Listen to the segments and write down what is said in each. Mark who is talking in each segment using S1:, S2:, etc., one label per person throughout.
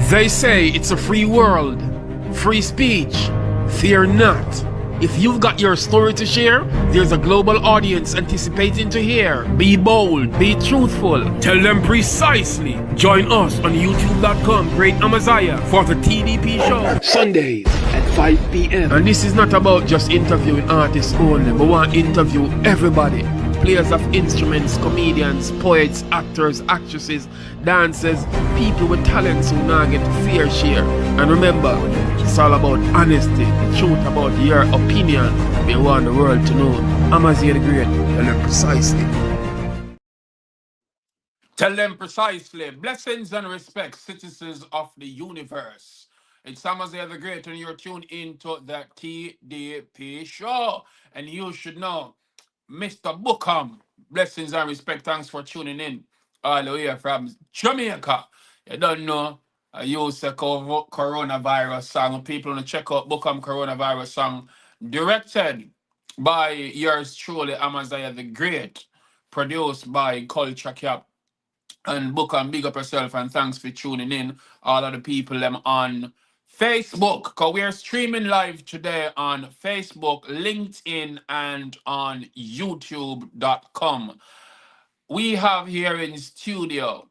S1: They say it's a free world, free speech. Fear not. If you've got your story to share, there's a global audience anticipating to hear. Be bold, be truthful, tell them precisely. Join us on youtube.com, Great Amaziyah, for the TDP show, Sundays at 5 p.m. And this is not about just interviewing artists only, but we want to interview everybody. Players of instruments, comedians, poets, actors, actresses, dancers, people with talents who now get fair share. And remember, it's all about honesty, the truth about your opinion. We want the world to know. Amaziyah the Great, tell them precisely.
S2: Tell them precisely. Blessings and respect, citizens of the universe. It's Amaziyah the Great, and you're tuned into the TDP show. And you should know, Mr. Bookham, blessings and respect. Thanks for tuning in all the way from Jamaica. You don't know, I use the coronavirus song. People want to check out Bookham coronavirus song, directed by yours truly, Amaziyah the Great, produced by Culture Cap. And Bookham, big up yourself and thanks for tuning in. All of the people them on Facebook, because we are streaming live today on Facebook, LinkedIn, and on YouTube.com. We have here in studio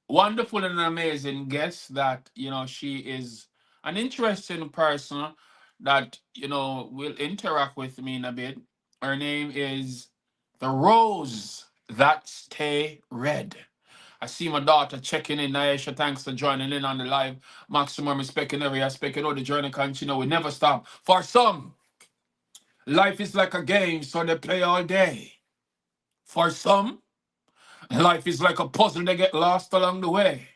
S2: wonderful and amazing guest that, she is an interesting person that, will interact with me in a bit. Her name is The Rose That Stay Red. I see my daughter checking in. Naisha, thanks for joining in on the live. Maximum respect in every aspect. The journey continue. We never stop. For some, life is like a game, so they play all day. For some, life is like a puzzle. They get lost along the way.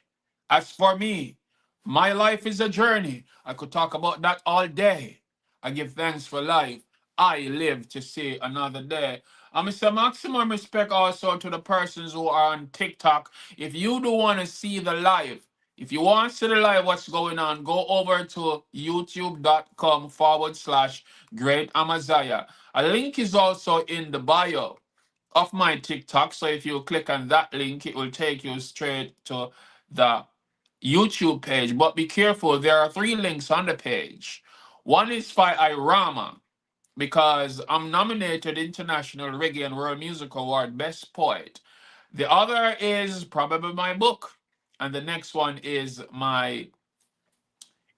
S2: As for me, my life is a journey. I could talk about that all day. I give thanks for life. I live to see another day. I say maximum respect also to the persons who are on TikTok. If you do want to see the live, if you want to see the live, what's going on, go over to youtube.com/Great Amaziyah. A link is also in the bio of my TikTok. So if you click on that link, it will take you straight to the YouTube page. But be careful, there are 3 links on the page. One is for Irama, because I'm nominated International Reggae and World Music Award Best Poet. The other is probably my book. And the next one is my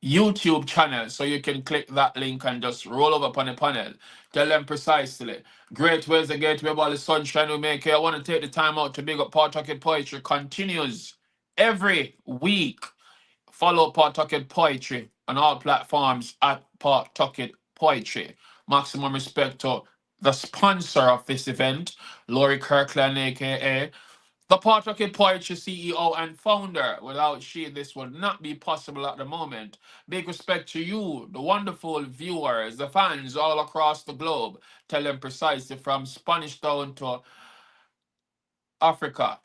S2: YouTube channel. So you can click that link and just roll over upon the panel. Tell them precisely. Great ways to get where all the sunshine we make here. I want to take the time out to big up Pawtucket Poetry. Continues every week. Follow Pawtucket Poetry on all platforms at Pawtucket Poetry. Maximum respect to the sponsor of this event, Laurie Kirkland, aka the Pawtucket Poetry CEO and founder. Without she, this would not be possible at the moment. Big respect to you, the wonderful viewers, the fans all across the globe. Tell them precisely from Spanish Town to Africa,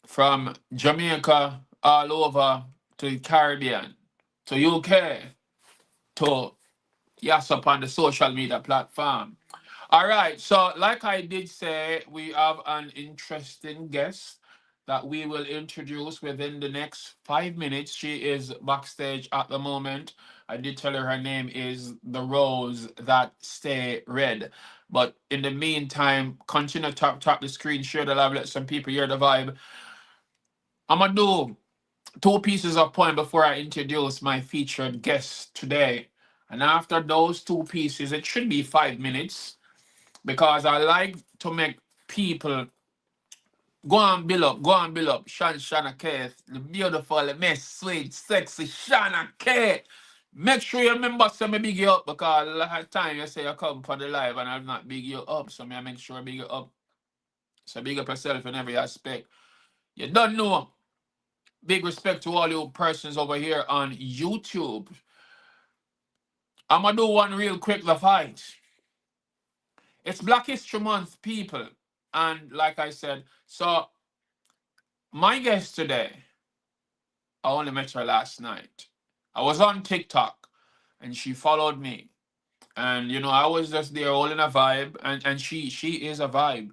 S2: from Jamaica all over to the Caribbean, to UK, to yes, upon the social media platform. All right, so like I did say, we have an interesting guest that we will introduce within the next 5 minutes. She is backstage at the moment. I did tell her name is The Rose That Stay Red. But in the meantime, continue to tap the screen, share the live, let some people hear the vibe. I'm gonna do 2 pieces of poem before I introduce my featured guest today. And after those 2 pieces, it should be 5 minutes because I like to make people go and build up. Shana Kate, the beautiful, the miss, sweet, sexy Shana Kate. Make sure you remember to me big you up because a lot of time you say you come for the live and I'll not big you up. So I make sure I big you up. So big up yourself in every aspect. You don't know. Big respect to all you persons over here on YouTube. I'm gonna do one real quick, the fight. It's Black History Month, people. And like I said, so my guest today, I only met her last night. I was on TikTok and she followed me. And I was just there holding a vibe. And she is a vibe.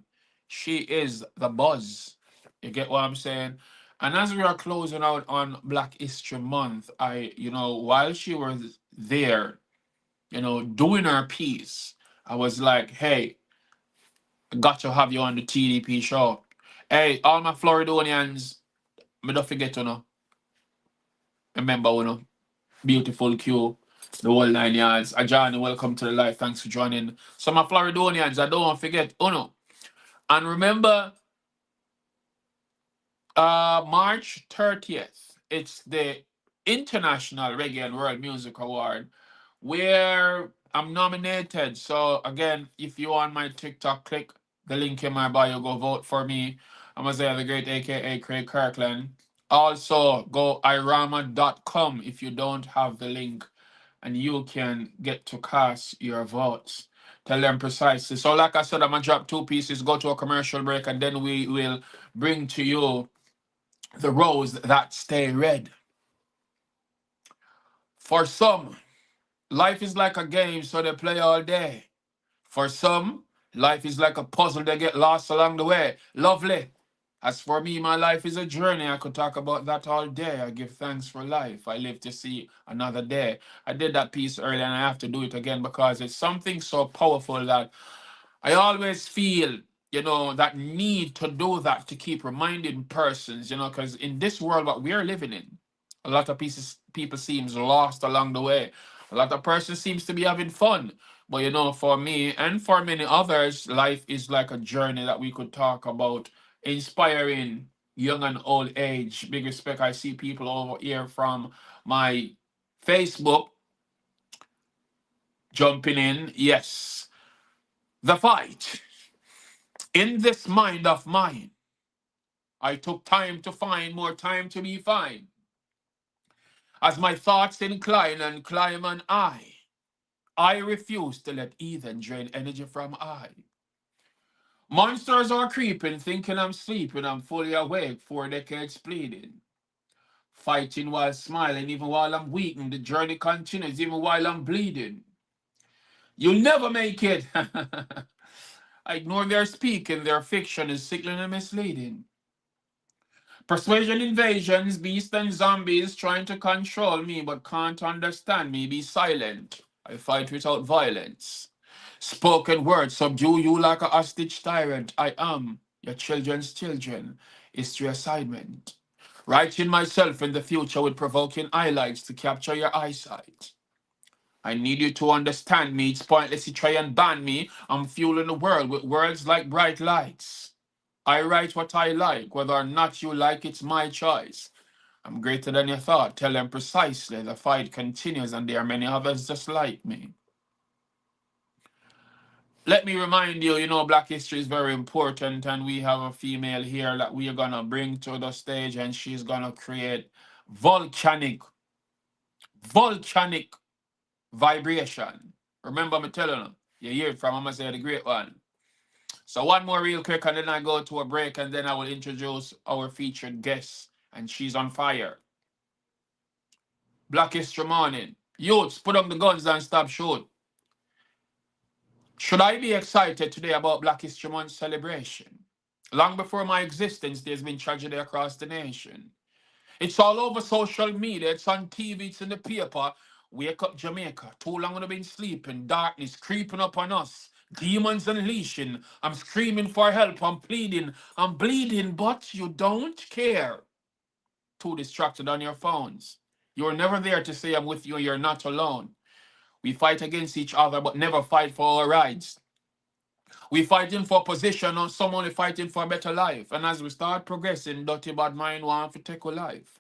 S2: She is the buzz. You get what I'm saying? And as we are closing out on Black History Month, while she was there, doing her piece, I was like, hey, I got to have you on the TDP show. Hey, all my Floridonians, me don't forget, remember, beautiful Q, the whole 9 yards. Ajani, welcome to the live. Thanks for joining. So my Floridonians, I don't want to forget, And remember, March 30th, it's the International Reggae and World Music Award, where I'm nominated. So again, if you on my TikTok, click the link in my bio, go vote for me. Amaziyah the Great, aka Craig Kirkland. Also, go irama.com if you don't have the link, and you can get to cast your votes. Tell them precisely. So, like I said, I'm gonna drop two pieces, go to a commercial break, and then we will bring to you the rose that stay red. For some, life is like a game, so they play all day. For some, life is like a puzzle, they get lost along the way. Lovely. As for me, my life is a journey. I could talk about that all day. I give thanks for life. I live to see another day. I did that piece earlier and I have to do it again because it's something so powerful that I always feel, that need to do that to keep reminding persons, because in this world what we're living in, a lot of people seems lost along the way. A lot of persons seems to be having fun. But for me and for many others, life is like a journey that we could talk about, inspiring young and old age. Big respect. I see people over here from my Facebook jumping in. Yes. The fight. In this mind of mine, I took time to find more time to be fine. As my thoughts incline and climb on I refuse to let heathen drain energy from I. Monsters are creeping, thinking I'm sleeping. I'm fully awake, 4 decades bleeding. Fighting while smiling, even while I'm weakened. The journey continues, even while I'm bleeding. You'll never make it. I ignore their speaking, their fiction is sickly and misleading. Persuasion invasions, beasts and zombies trying to control me but can't understand me. Be silent. I fight without violence. Spoken words subdue you like a hostage tyrant. I am your children's children. History assignment. Writing myself in the future with provoking highlights to capture your eyesight. I need you to understand me. It's pointless to try and ban me. I'm fueling the world with words like bright lights. I write what I like, whether or not you like it's my choice. I'm greater than your thought. Tell them precisely. The fight continues, and there are many others just like me. Let me remind you, Black history is very important, and we have a female here that we are gonna bring to the stage, and she's gonna create volcanic vibration. Remember me telling you, you hear it from Amaziyah the Great One. So one more real quick, and then I go to a break, and then I will introduce our featured guest, and she's on fire. Black History Morning. Youths, put up the guns and stop shoot. Should I be excited today about Black History Month celebration? Long before my existence, there's been tragedy across the nation. It's all over social media, it's on TV, it's in the paper. Wake up, Jamaica. Too long we've been sleeping. Darkness creeping up on us. Demons unleashing. I'm screaming for help. I'm pleading. I'm bleeding, but you don't care. Too distracted on your phones. You're never there to say I'm with you. You're not alone. We fight against each other, but never fight for our rights. We fighting for position, or some only fighting for a better life. And as we start progressing, dirty bad mind want to take a life.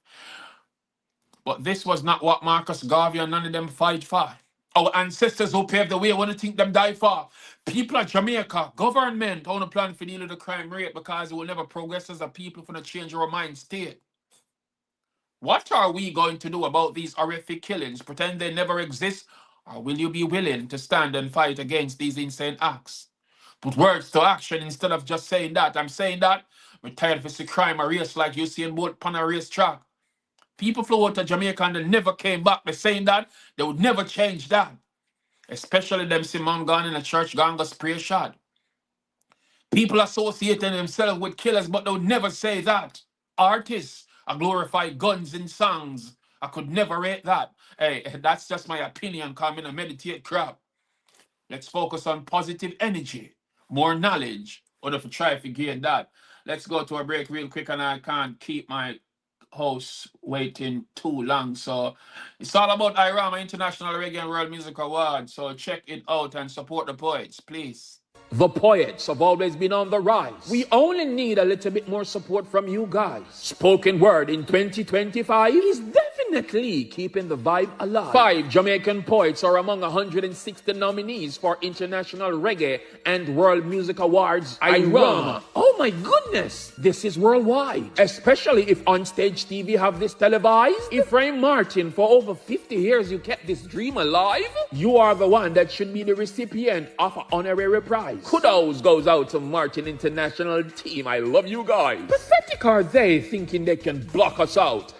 S2: But this was not what Marcus Garvey and none of them fight for. Our ancestors who paved the way, what do you think them die for? People of Jamaica, government on a plan for deal with the crime rate because it will never progress as a people for the change our mind state. What are we going to do about these horrific killings? Pretend they never exist? Or will you be willing to stand and fight against these insane acts? Put words to action instead of just saying that. I'm saying that. We're tired of this crime, a race like you see in both on a racetrack. People flew out to Jamaica and they never came back. They're saying that they would never change that. Especially them Simon gone in a church, gone go spray shot. People associating themselves with killers, but they would never say that. Artists I glorify guns in songs. I could never rate that. Hey, that's just my opinion. Come in and meditate crap. Let's focus on positive energy, more knowledge. Or if you try to gain that. Let's go to a break real quick, and I can't keep my hosts waiting too long. So it's all about IRAMA International Reggae and World Music Awards. So check it out and support the poets, please.
S1: The poets have always been on the rise. We only need a little bit more support from you guys. Spoken Word in 2025 is definitely keeping the vibe alive. 5 Jamaican poets are among 160 nominees for International Reggae and World Music Awards IRAMA. Oh my goodness, this is worldwide. Especially if Onstage TV have this televised. Ephraim Martin, for over 50 years you kept this dream alive. You are the one that should be the recipient of an honorary prize. Kudos goes out to Martin International Team. I love you guys. Pathetic are they thinking they can block us out?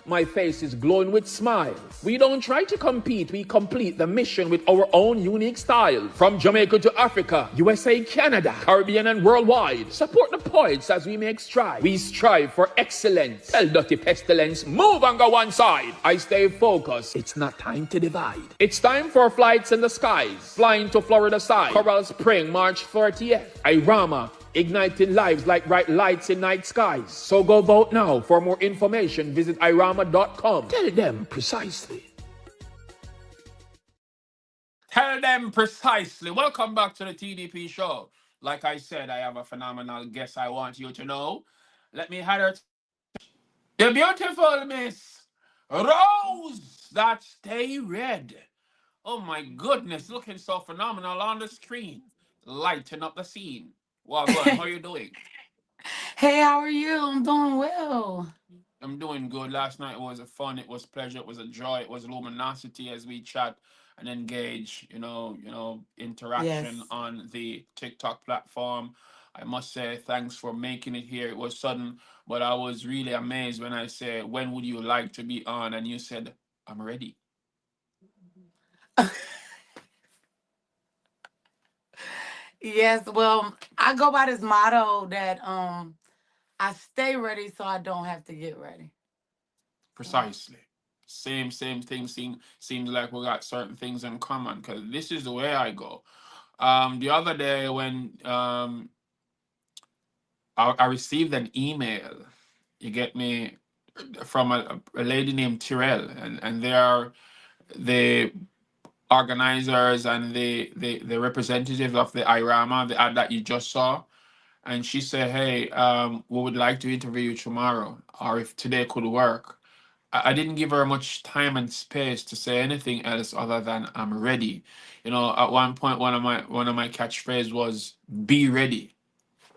S1: My face is glowing with smiles. We don't try to compete, we complete the mission with our own unique style. From Jamaica to Africa, USA, Canada, Caribbean and worldwide. Support the poets as we make strides. We strive for excellence. Tell dirty pestilence, move and go one side. I stay focused. It's not time to divide. It's time for flights in the skies. Flying to Florida side. Coral Spring, March 30th. IRAMA, igniting lives like bright lights in night skies. So go vote now. For more information, visit irama.com. Tell them precisely.
S2: Tell them precisely. Welcome back to the TDP show. Like I said, I have a phenomenal guest I want you to know. Let me hand her the beautiful Miss Rose that stay red. Oh my goodness, looking so phenomenal on the screen. Lighting up the scene. Well, go on. How you doing?
S3: Hey, how are you? I'm doing well.
S2: I'm doing good. Last night was a fun. It was pleasure. It was a joy. It was luminosity as we chat and engage. Interaction
S3: Yes.
S2: on the TikTok platform. I must say thanks for making it here. It was sudden, but I was really amazed when I said, "When would you like to be on?" And you said, "I'm ready."
S3: Yes, well, I go by this motto that I stay ready so I don't have to get ready. So,
S2: Precisely. Same thing. Seems like we got certain things in common because this is the way I go. The other day when I received an email, you get me, from a lady named Tyrell, and they are the organizers and the representatives of the IRAMA, the ad that you just saw. And she said, "Hey, we would like to interview you tomorrow, or if today could work." I didn't give her much time and space to say anything else other than "I'm ready." At one point, one of my catchphrases was "Be ready."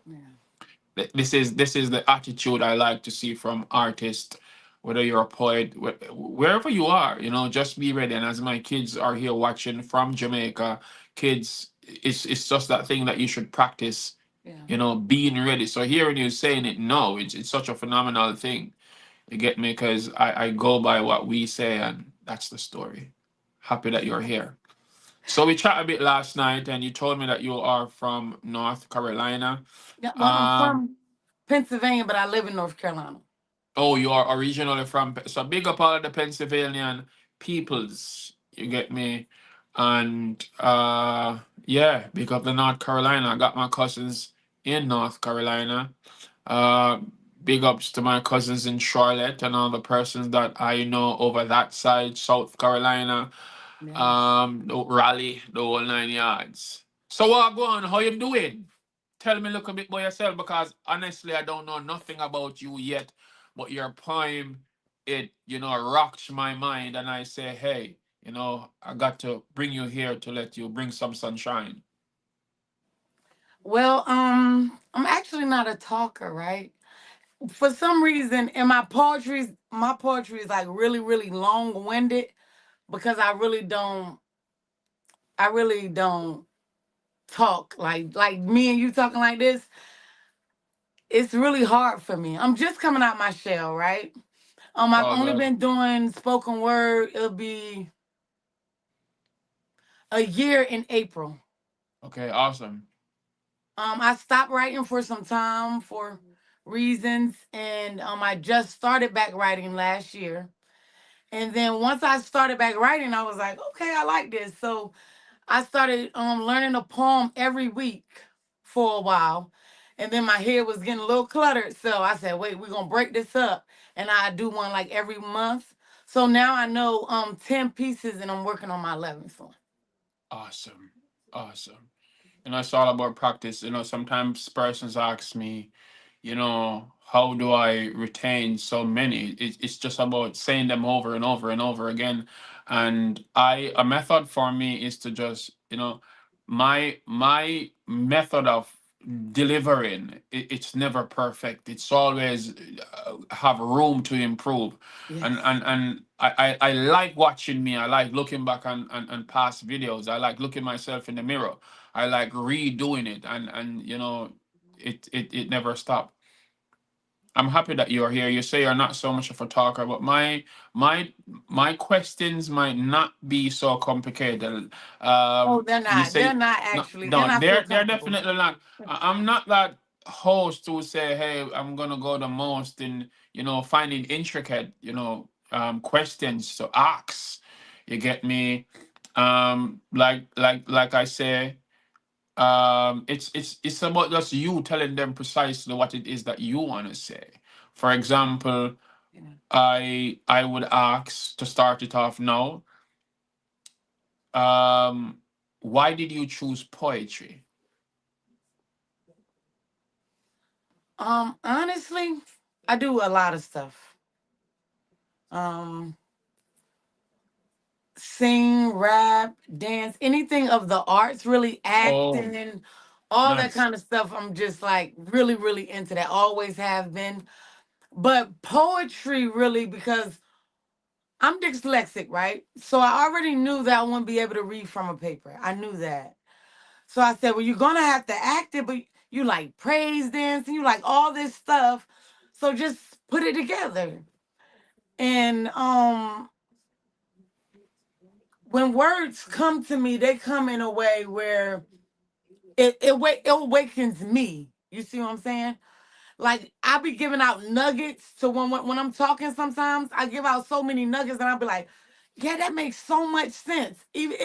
S3: yeah.
S2: This is the attitude I like to see from artists, whether you're a poet, wherever you are. Just be ready. And as my kids are here watching from Jamaica, kids, it's just that thing that you should practice.
S3: Yeah.
S2: Being ready. So hearing you saying it, no, it's such a phenomenal thing. You get me? Because I go by what we say, and that's the story. Happy that you're here. So we chat a bit last night, and you told me that you are from North Carolina.
S3: Yeah, well, I'm
S2: Um,
S3: from Pennsylvania, but I live in North Carolina.
S2: Oh, you are originally from so big up all of the Pennsylvanian peoples. You get me? And yeah, big up the North Carolina. I got my cousins in North Carolina. Uh Big ups to my cousins in Charlotte and all the persons that I know over that side, South Carolina,
S3: Yes.
S2: the Raleigh, the whole 9 yards. So what go on? How you doing? Tell me a little bit about yourself because honestly, I don't know nothing about you yet. But your poem, it rocked my mind, and I say, hey, I got to bring you here to let you bring some sunshine.
S3: Well, I'm actually not a talker, right? For some reason, in my poetry is like really, really long-winded because I really don't talk like me and you talking like this. It's really hard for me. I'm just coming out my shell, right? I've
S2: Oh,
S3: only
S2: good.
S3: been doing spoken word. It'll be a year in April.
S2: Okay, awesome.
S3: I stopped writing for some time for reasons. And I just started back writing last year. And then once I started back writing, I was like, okay, I like this. So I started learning a poem every week for a while. And then my head was getting a little cluttered. So I said, wait, we're gonna break this up. And I do one like every month. So now I know 10 pieces and I'm working on my 11th one.
S2: Awesome. Awesome. It's all about practice. Sometimes persons ask me, how do I retain so many? It's just about saying them over and over and over again. And a method for me is to just, my method of delivering, it's never perfect. It's always have room to improve. And
S3: Yes.
S2: and and I like watching me. I like looking back on past videos. I like looking myself in the mirror. I like redoing it, and it never stopped. I'm happy that you're here. You say you're not so much of a talker, but my my questions might not be so complicated.
S3: Oh, they're
S2: You
S3: not. They're
S2: say
S3: not
S2: no,
S3: actually. And
S2: no,
S3: I feel
S2: they're
S3: comfortable.
S2: definitely not. I'm not that host who say, "Hey, I'm gonna go the most in finding intricate questions to ask." You get me? Like I say, it's about just you telling them precisely what it is that you want to say. For example,
S3: Yeah.
S2: I would ask to start it off now, why did you choose poetry?
S3: Honestly, I do a lot of stuff. Um, Sing, rap, dance, anything of the arts, really
S2: Oh,
S3: acting, all that
S2: nice.
S3: kind of stuff. I'm just like really, really into that. Always have been. But poetry really because I'm dyslexic, right? So I already knew that I wouldn't be able to read from a paper. I knew that. So I said, well, you're gonna have to act it, but you like praise dancing, you like all this stuff. So just put it together. And when words come to me, they come in a way where it awakens me. You see what I'm saying? Like I be giving out nuggets to when I'm talking. Sometimes I give out so many nuggets, and I'll be like, "Yeah, that makes so much sense." Even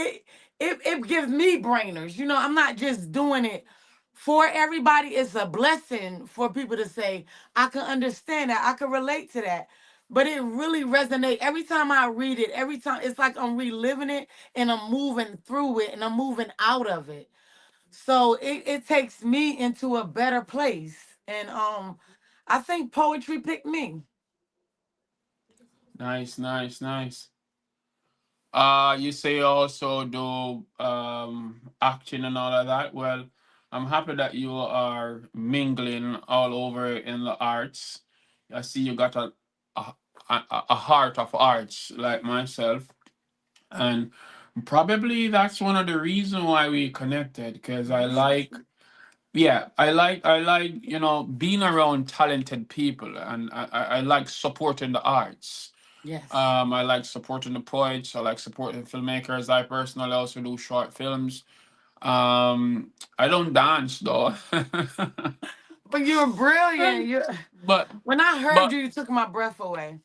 S3: it gives me brainers. I'm not just doing it for everybody. It's a blessing for people to say, "I can understand that. I can relate to that." But it really resonates every time I read it. Every time it's like I'm reliving it and I'm moving through it and I'm moving out of it. So it takes me into a better place. And I think poetry picked me.
S2: Nice, nice, nice. You say you also do acting and all of that. Well, I'm happy that you are mingling all over in the arts. I see you got a, a heart of arts like myself, and probably that's one of the reasons why we connected. Because yeah, I like being around talented people, and I like supporting the arts.
S3: Yes.
S2: I like supporting the poets. I like supporting filmmakers. I personally also do short films. I don't dance though,
S3: But you're brilliant. You
S2: but
S3: When I heard
S2: but
S3: you, you took my breath away.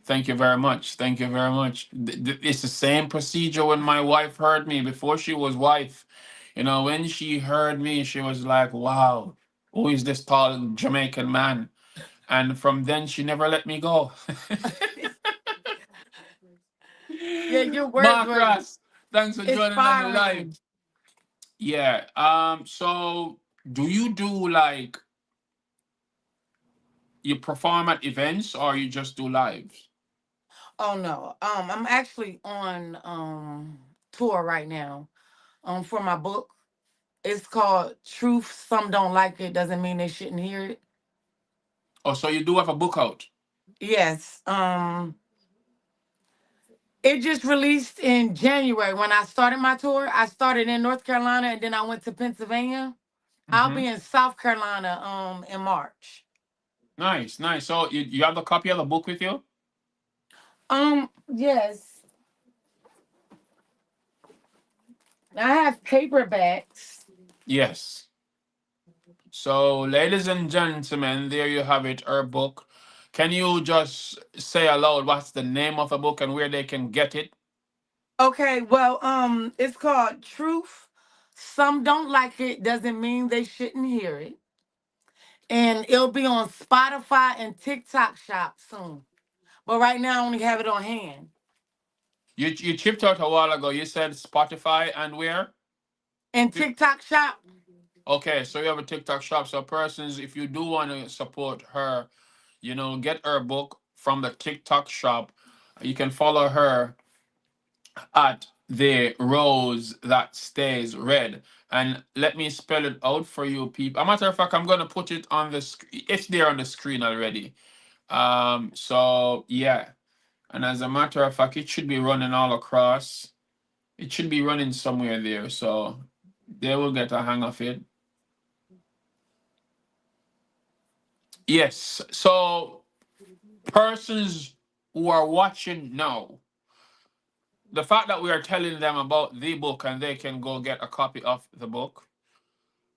S2: thank you very much. Thank you very much. It's the same procedure when my wife heard me before she was wife. When she heard me, she was like, "Wow, who is this tall Jamaican man?" And from then, she never let me go.
S3: Yeah, your words
S2: Mark
S3: were
S2: Ross, thanks for joining on the live.
S3: inspiring.
S2: Yeah. So do you do like you perform at events or you just do lives?
S3: Oh no. I'm actually on tour right now. For my book. It's called Truth. Some don't like it. Doesn't mean they shouldn't hear it.
S2: Oh, so you do have a book out.
S3: Yes. It just released in January. When I started my tour, I started in North Carolina and then I went to Pennsylvania. I'll
S2: Mm-hmm.
S3: be in South Carolina in March.
S2: Nice, nice. So you have the copy of the book with you?
S3: Yes. I have paperbacks.
S2: Yes. So, ladies and gentlemen, there you have it, her book. Can you just say aloud what's the name of the book and where they can get it?
S3: Okay, well, it's called Truth. Some don't like it, doesn't mean they shouldn't hear it. And it'll be on Spotify and TikTok shop soon. But right now I only have it on hand.
S2: You chipped out a while ago. You said Spotify and where?
S3: And
S2: Ti-
S3: TikTok shop,
S2: Okay, so you have a TikTok shop. So persons, if you do want to support her, get her book from the TikTok shop. You can follow her at the rose that stays red. And let me spell it out for you people. A matter of fact, I'm gonna put it on the it's there on the screen already. So yeah. And as a matter of fact, it should be running all across. It should be running somewhere there. So they will get a hang of it. Yes. So persons who are watching now, the fact that we are telling them about the book and they can go get a copy of the book.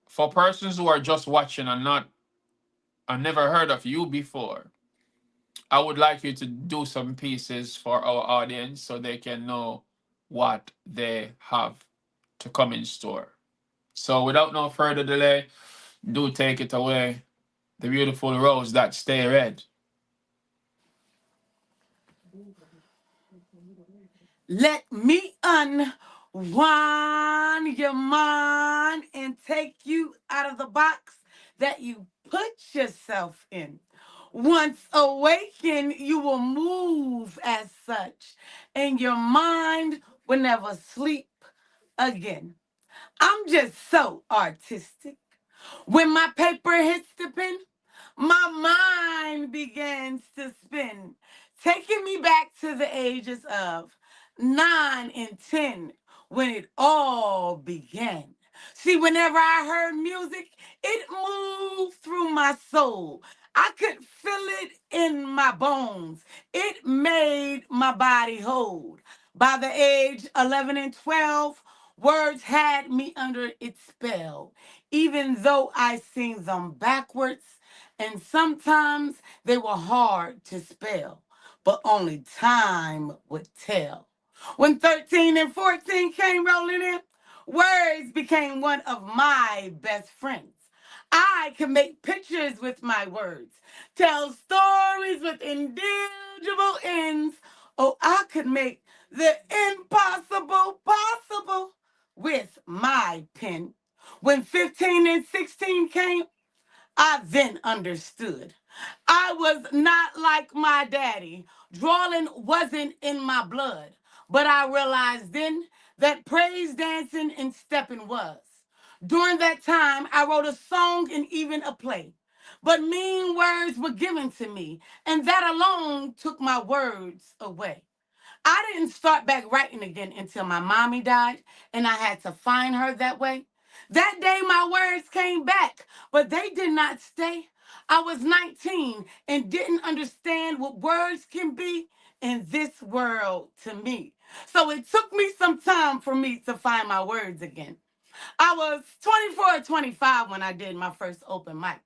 S2: For persons who are just watching and not and never heard of you before, I would like you to do some pieces for our audience so they can know what they have to come in store. So without no further delay, do take it away. The beautiful rose that stay red.
S3: let me unwind your mind and take you out of the box that you put yourself in. Once awakened, you will move as such, and your mind will never sleep again. I'm just so artistic. When my paper hits the pen, my mind begins to spin, taking me back to the ages of 9 and 10 when it all began. See, whenever I heard music, it moved through my soul. I could feel it in my bones. It made my body hold. By the age 11 and 12, words had me under its spell, even though I sing them backwards, and sometimes they were hard to spell, but only time would tell. When 13 and 14 came rolling in, words became one of my best friends. I can make pictures with my words, tell stories with indelible ends. Oh, I could make the impossible possible with my pen. When 15 and 16 came, I then understood. I was not like my daddy. Drawing wasn't in my blood. But I realized then that praise dancing and stepping was. During that time, I wrote a song and even a play. But mean words were given to me, and that alone took my words away. I didn't start back writing again until my mommy died, and I had to find her that way. That day, my words came back, but they did not stay. I was 19 and didn't understand what words can be in this world to me. So it took me some time for me to find my words again. I was 24 or 25 when I did my first open mic.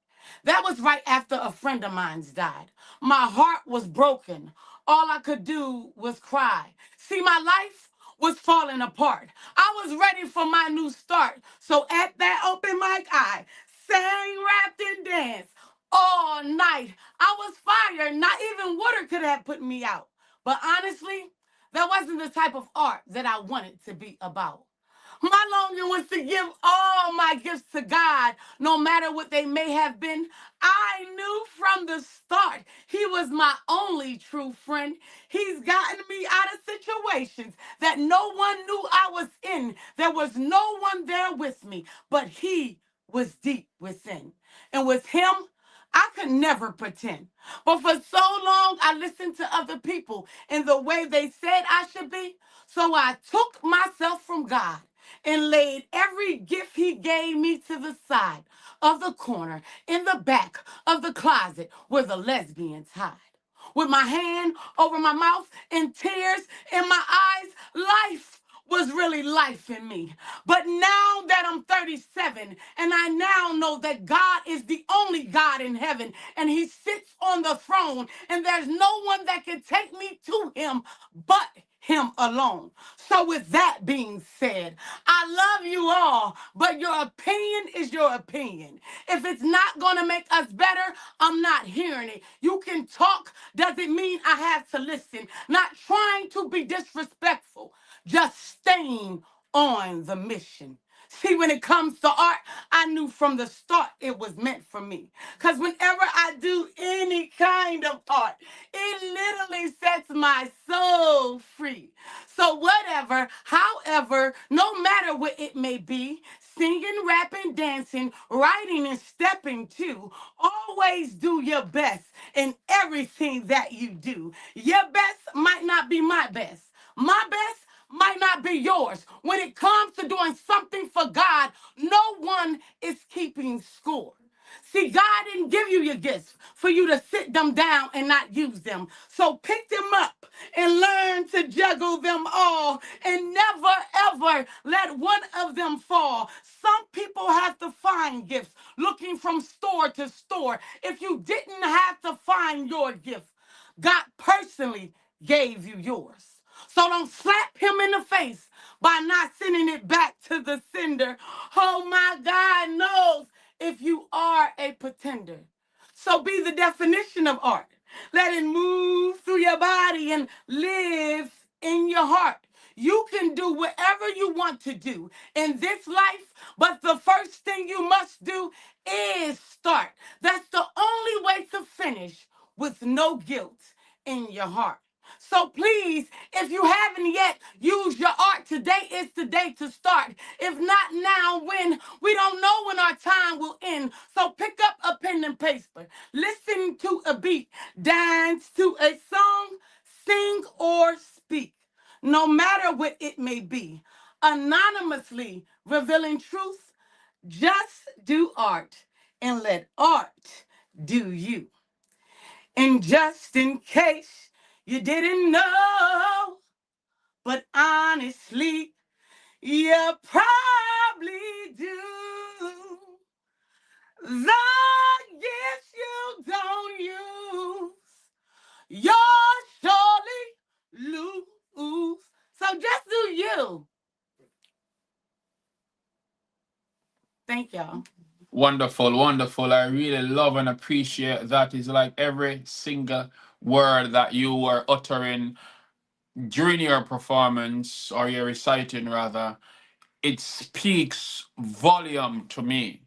S3: That was right after a friend of mine's died. My heart was broken. All I could do was cry. See, my life was falling apart. I was ready for my new start. So at that open mic, I sang, rapped, and danced all night. I was fired. Not even water could have put me out. But honestly, that wasn't the type of art that I wanted to be about. My longing was to give all my gifts to God, no matter what they may have been. I knew from the start He was my only true friend. He's gotten me out of situations that no one knew I was in. There was no one there with me, but He was deep within. And with Him, I could never pretend. But for so long, I listened to other people and the way they said I should be. So I took myself from God and laid every gift He gave me to the side of the corner in the back of the closet where the lesbians hide. With my hand over my mouth and tears in my eyes, life was really life in me. But now that I'm 37 and I now know that God is the only God in heaven and he sits on the throne and there's no one that can take me to him but him alone. So with that being said, I love you all, but your opinion is your opinion. If it's not going to make us better, I'm not hearing it. You can talk, doesn't mean I have to listen. Not trying to be disrespectful, just staying on the mission. See, when it comes to art, I knew from the start it was meant for me. Because whenever I do any kind of art, it literally sets my soul free. So, whatever, however, no matter what it may be, singing, rapping, dancing, writing, and stepping too, always do your best in everything that you do. Your best might not be my best. My best might not be yours. When it comes to doing something for God, no one is keeping score. See, God didn't give you your gifts for you to sit them down and not use them. So pick them up and learn to juggle them all and never ever let one of them fall. Some people have to find gifts looking from store to store. If you didn't have to find your gift, God personally gave you yours. So don't slap him in the face by not sending it back to the sender. Oh my God knows if you are a pretender. So be the definition of art. Let it move through your body and live in your heart. You can do whatever you want to do in this life, but the first thing you must do is start. That's the only way to finish with no guilt in your heart. So please, if you haven't yet used your art, today is the day to start. If not now, when? We don't know when our time will end. So pick up a pen and paper, listen to a beat, dance to a song, sing or speak, no matter what it may be. Anonymously revealing truth, just do art and let art do you. And just in case you didn't know, but honestly, you probably do. The gifts you don't use, you'll surely lose. So just do you. Thank y'all.
S2: Wonderful, wonderful. I really love and appreciate that. Is like every single word that you were uttering during your performance or your reciting rather, it speaks volume to me.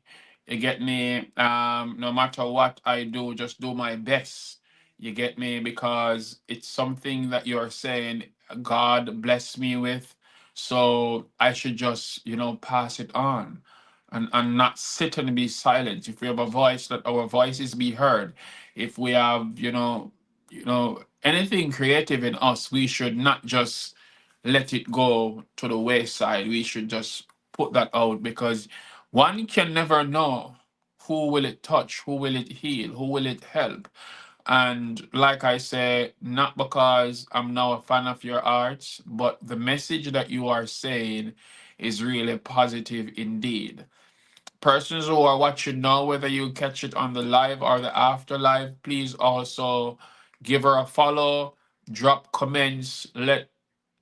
S2: You get me? No matter what I do, just do my best. You get me? Because it's something that you're saying God bless me with. So I should just, pass it on and not sit and be silent. If we have a voice, let our voices be heard. If we have, anything creative in us, we should not just let it go to the wayside. We should just put that out because one can never know who will it touch, who will it heal, who will it help. And like I say, not because I'm now a fan of your arts, but the message that you are saying is really positive indeed. Persons who are watching now, whether you catch it on the live or the afterlife, please also give her a follow, drop comments, let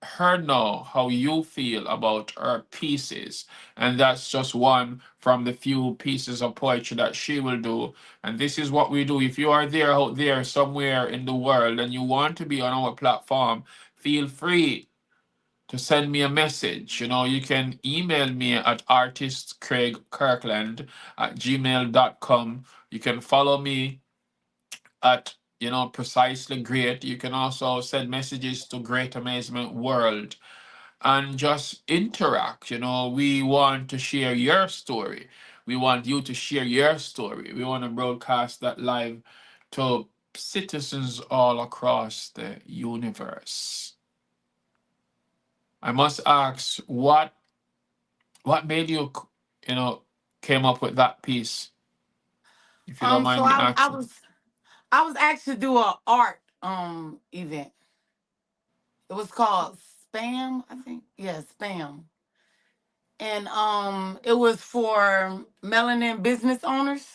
S2: her know how you feel about her pieces. And that's just one from the few pieces of poetry that she will do. And this is what we do. If you are there out there somewhere in the world and you want to be on our platform, feel free to send me a message. You can email me at artistcraigkirkland@gmail.com. You can follow me at precisely great. You can also send messages to Great Amazement World and just interact. We want to share your story. We want you to share your story. We want to broadcast that live to citizens all across the universe. I must ask, what made you, came up with that piece, if you don't
S3: So
S2: mind me asking?
S3: I was asked to do a art event. It was called spam, I think. Yeah, spam. And it was for melanin business owners.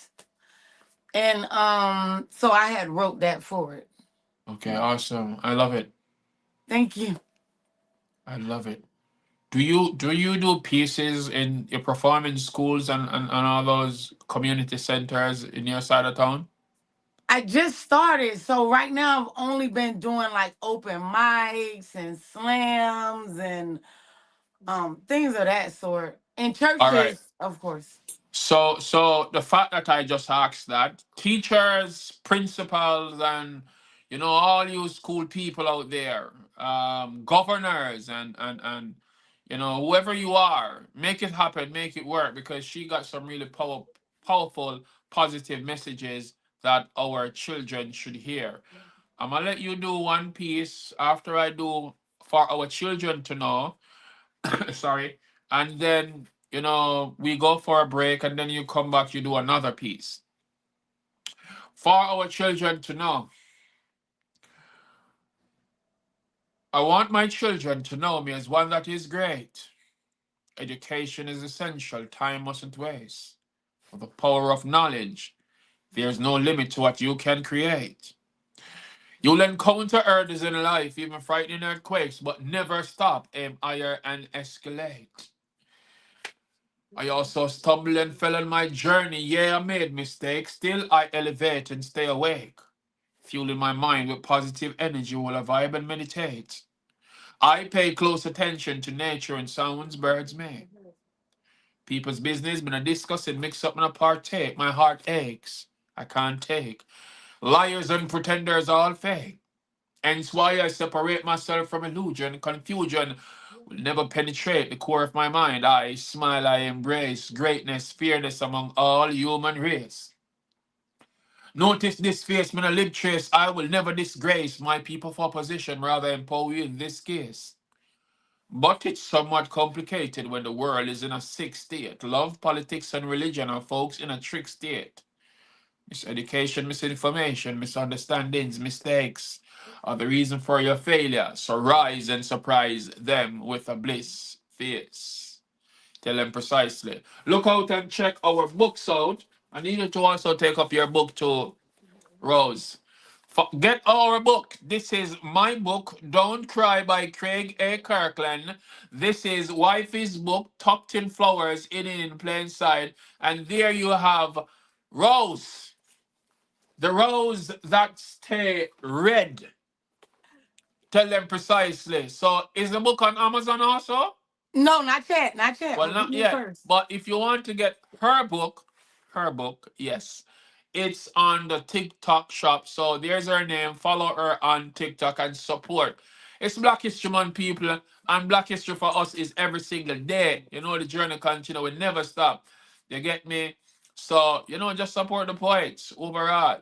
S3: And so I had wrote that for it.
S2: Okay, awesome. I love it.
S3: Thank you.
S2: I love it. Do you do pieces in your performing schools and all those community centers in your side of town?
S3: I just started, so right now I've only been doing like open mics and slams and things of that sort. In
S2: All right.
S3: churches, of course.
S2: So the fact that I just asked that, teachers, principals, and all you school people out there, governors and whoever you are, make it happen, make it work, because she got some really powerful, positive messages that our children should hear. I'm gonna let you do one piece after I do for our children to know. Sorry. And then, we go for a break and then you come back, you do another piece. For our children to know, I want my children to know me as one that is great. Education is essential, time mustn't waste. For the power of knowledge, there's no limit to what you can create. You'll encounter hurdles in life, even frightening earthquakes, but never stop, aim higher and escalate. I also stumbled and fell on my journey. Yeah, I made mistakes. Still, I elevate and stay awake, fueling my mind with positive energy while I vibe and meditate. I pay close attention to nature and sounds birds make. People's business, been a discussing, mix up and a partake. My heart aches. I can't take. Liars and pretenders all fake. Hence why I separate myself from illusion. Confusion will never penetrate the core of my mind. I smile, I embrace greatness, fearless among all human race. Notice this face, man, a lip trace. I will never disgrace my people for position, rather empower you in this case. But it's somewhat complicated when the world is in a sick state. Love, politics, and religion are folks in a trick state. Miseducation, misinformation, misunderstandings, mistakes are the reason for your failure. So rise and surprise them with a bliss face. Tell them precisely. Look out and check our books out. I need you to also take up your book too, Rose. Get our book. This is my book, Don't Cry by Craig A. Kirkland. This is Wifey's book, Tucked in Flowers, in Plain Sight. And there you have Rose. The rose that stay red. Tell them precisely. So is the book on Amazon also?
S3: No, not yet, not yet.
S2: Well,
S3: But read
S2: not
S3: it
S2: yet.
S3: first.
S2: But if you want to get her book, yes. It's on the TikTok shop. So there's her name. Follow her on TikTok and support. It's Black History Month, people. And Black History for us is every single day. The journey continue. We never stop. You get me? So, just support the poets overall.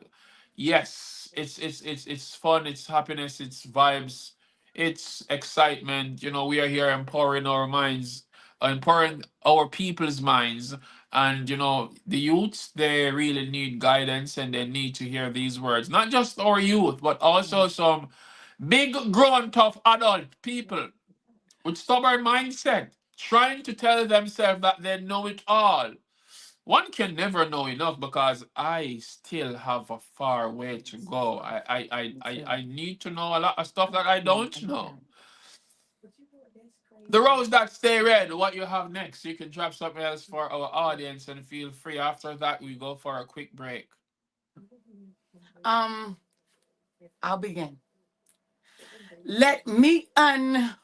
S2: Yes, it's fun, it's happiness, it's vibes, it's excitement. We are here empowering our minds, empowering our people's minds. And the youths, they really need guidance and they need to hear these words. Not just our youth, but also some big grown tough adult people with stubborn mindset trying to tell themselves that they know it all. One can never know enough because I still have a far way to go. I need to know a lot of stuff that I don't know. The rose that stay red, what you have next? You can drop something else for our audience and feel free. After that, we go for a quick break.
S3: Um, I'll begin. Let me unwind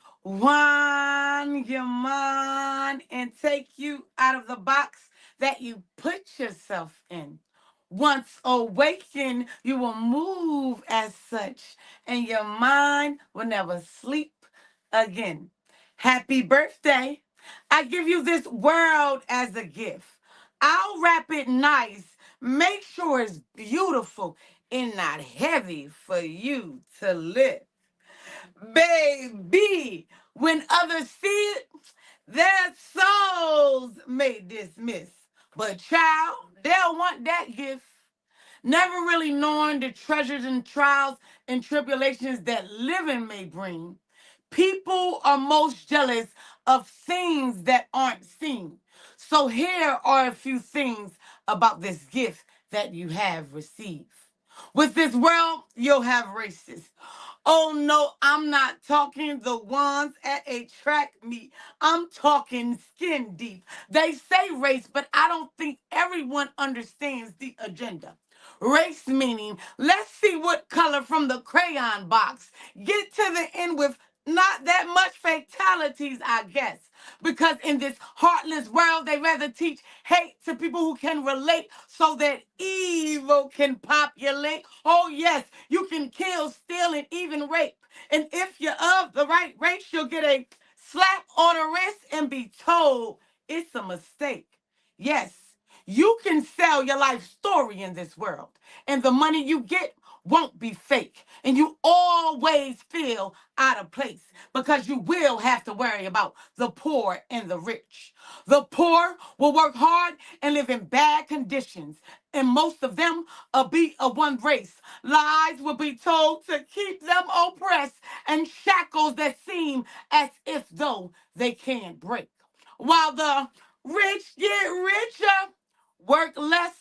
S3: your mind and take you out of the box that you put yourself in. Once awakened, you will move as such, and your mind will never sleep again. Happy birthday. I give you this world as a gift. I'll wrap it nice, make sure it's beautiful and not heavy for you to lift. Baby, when others see it, their souls may dismiss. But child, they'll want that gift. Never really knowing the treasures and trials and tribulations that living may bring. People are most jealous of things that aren't seen. So here are a few things about this gift that you have received. With this world, you'll have races. Oh no, I'm not talking the ones at a track meet. I'm talking skin deep. They say race, but I don't think everyone understands the agenda. Race meaning, let's see what color from the crayon box. Get to the end with not that much fatalities, I guess. Because in this heartless world, they rather teach hate to people who can relate so that evil can populate. Oh, yes, you can kill, steal, and even rape. And if you're of the right race, you'll get a slap on the wrist and be told it's a mistake. Yes, you can sell your life story in this world, and the money you get won't be fake. And you always feel out of place because you will have to worry about the poor and the rich. The poor will work hard and live in bad conditions, and most of them will be of one race. Lies will be told to keep them oppressed, and shackles that seem as if though they can't break. While the rich get richer, work less,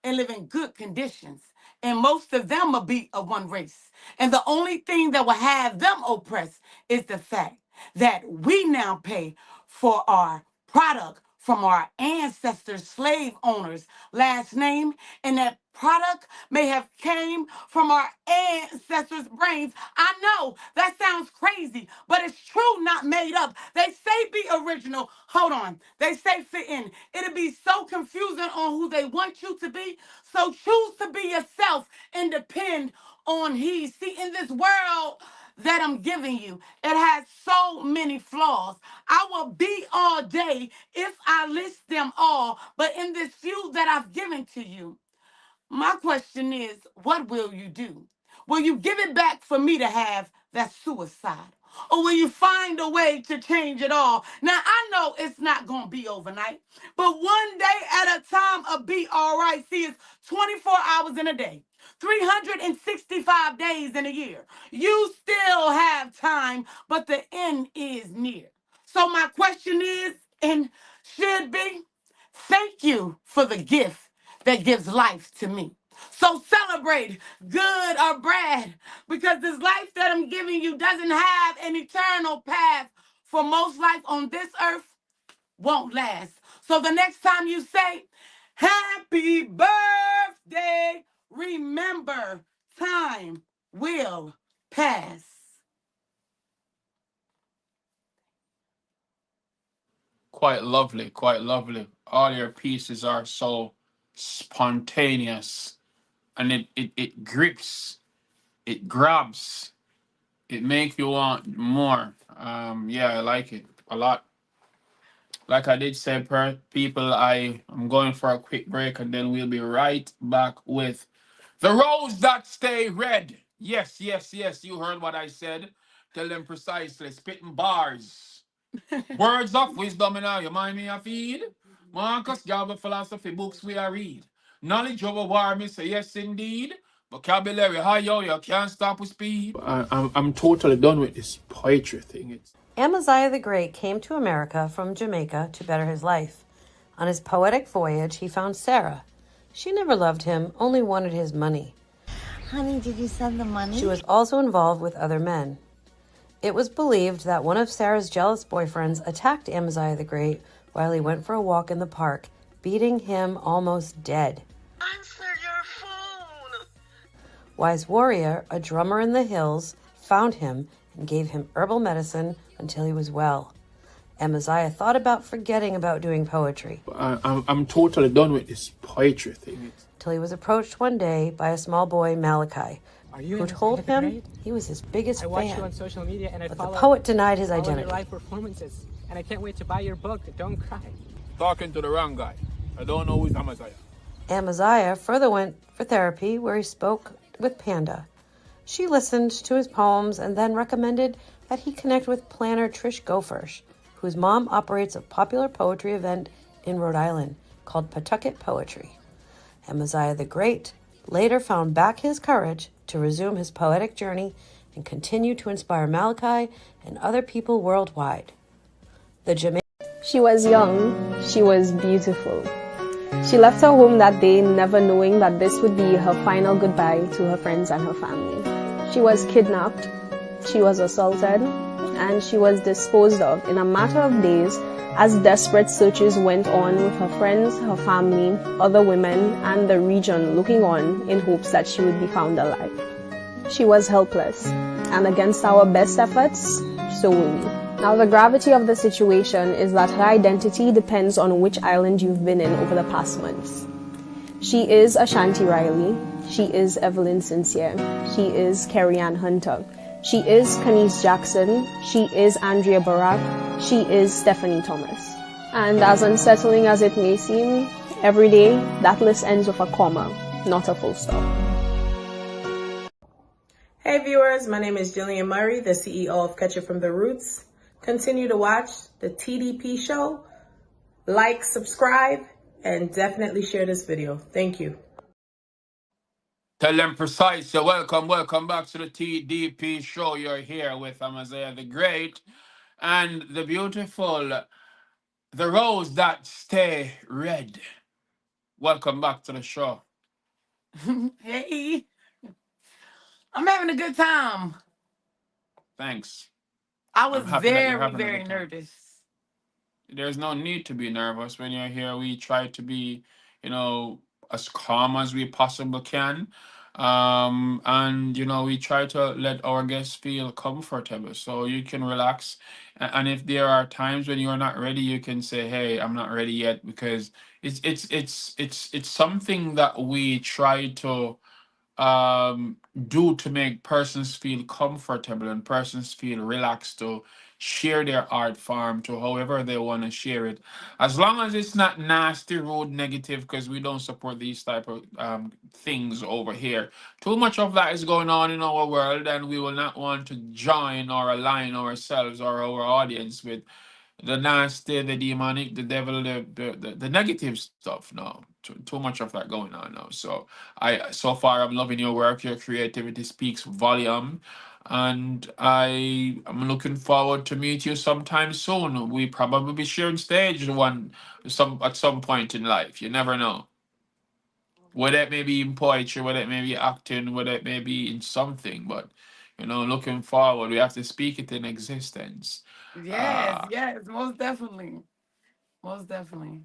S3: and live in good conditions. And most of them will be of one race. And the only thing that will have them oppressed is the fact that we now pay for our product from our ancestors, slave owners' last name, and that product may have came from our ancestors' brains. I know that sounds crazy, but it's true, not made up. They say be original. Hold on. They say fit in. It'll be so confusing on who they want you to be. So choose to be yourself and depend on He. See, in this world that I'm giving you, it has so many flaws. I will be all day if I list them all, but in this few that I've given to you, my question is, what will you do? Will you give it back for me to have? That's suicide. Or will you find a way to change it all? Now, I know it's not going to be overnight, but one day at a time, will be all right. See, it's 24 hours in a day, 365 days in a year. You still have time, but the end is near. So my question is, and should be, thank you for the gift that gives life to me. So celebrate, good or bad, because this life that I'm giving you doesn't have an eternal path. For most life on this earth won't last. So the next time you say, Happy birthday, remember, time will pass.
S2: Quite lovely, quite lovely. All your pieces are so spontaneous, and it grips, it grabs, it makes you want more. Yeah, I like it a lot. Like I did say, per people, I am going for a quick break, and then we'll be right back with the rose that stay red. Yes, yes, yes. You heard what I said. Tell them precisely. Spitting bars. Words of wisdom in all. You mind me, I feed? Marcus Garvey philosophy books we are read. Knowledge over war, me say yes indeed. Vocabulary high, yo, you can't stop with speed. I'm totally done with this poetry thing. It's
S4: Amaziyah the Great came to America from Jamaica to better his life. On his poetic voyage, he found Sarah. She never loved him, only wanted his money.
S5: Honey, did you send the money?
S4: She was also involved with other men. It was believed that one of Sarah's jealous boyfriends attacked Amaziyah the Great while he went for a walk in the park, beating him almost dead.
S5: Answer your phone!
S4: Wise Warrior, a drummer in the hills, found him and gave him herbal medicine until he was well. Amaziyah thought about forgetting about doing poetry.
S2: I'm totally done with this poetry thing.
S4: Till he was approached one day by a small boy, Malachi, who told him he was his biggest
S6: I watch
S4: fan.
S6: you on social media and I
S4: But
S6: follow
S4: the poet denied his
S6: all of
S4: identity.
S6: your live performances, and I can't wait to buy your book. Don't cry.
S2: Talking to the wrong guy. I don't know who's Amaziyah.
S4: Amaziyah further went for therapy, where he spoke with Panda. She listened to his poems and then recommended that he connect with planner Trish Gophersh, whose mom operates a popular poetry event in Rhode Island called Pawtucket Poetry. Amaziyah the Great later found back his courage to resume his poetic journey and continue to inspire Malachi and other people worldwide. The Jamaican.
S7: She was young, she was beautiful. She left her home that day never knowing that this would be her final goodbye to her friends and her family. She was kidnapped, she was assaulted, and she was disposed of in a matter of days as desperate searches went on with her friends, her family, other women, and the region looking on in hopes that she would be found alive. She was helpless, and against our best efforts, so were we. Now, the gravity of the situation is that her identity depends on which island you've been in over the past months. She is Ashanti Riley. She is Evelyn Sincere. She is Carrie Ann Hunter. She is Kanice Jackson. She is Andrea Barak. She is Stephanie Thomas. And as unsettling as it may seem, every day that list ends with a comma, not a full stop.
S8: Hey viewers, my name is Jillian Murray, the CEO of Catch It From The Roots. Continue to watch the TDP show, like, subscribe, and definitely share this video. Thank you.
S2: Tell them precise. So welcome back to the TDP show. You're here with Amaziyah the Great and the beautiful, the rose that stay red. Welcome back to the show.
S3: Hey, I'm having a good time.
S2: Thanks.
S3: I was
S2: I'm happy that you're
S3: very,
S2: having a
S3: very
S2: good time.
S3: nervous.
S2: There's no need to be nervous when you're here. We try to be, as calm as we possibly can. And we try to let our guests feel comfortable so you can relax. And if there are times when you're not ready, you can say, "Hey, I'm not ready yet," because it's something that we try to do to make persons feel comfortable and persons feel relaxed to share their art form to however they want to share it, as long as it's not nasty, rude, negative, because we don't support these type of things over here. Too much of that is going on in our world, and we will not want to join or align ourselves or our audience with the nasty, the demonic, the devil, the negative stuff. No, too much of that going on now. So far I'm loving your work. Your creativity speaks volume, and I am looking forward to meet you sometime soon. We probably be sharing stage at some point in life. You never know. Whether it may be in poetry, whether it may be acting, whether it may be in something, but looking forward, we have to speak it in existence.
S3: Yes,
S2: Uh,
S3: yes, most definitely. Most definitely.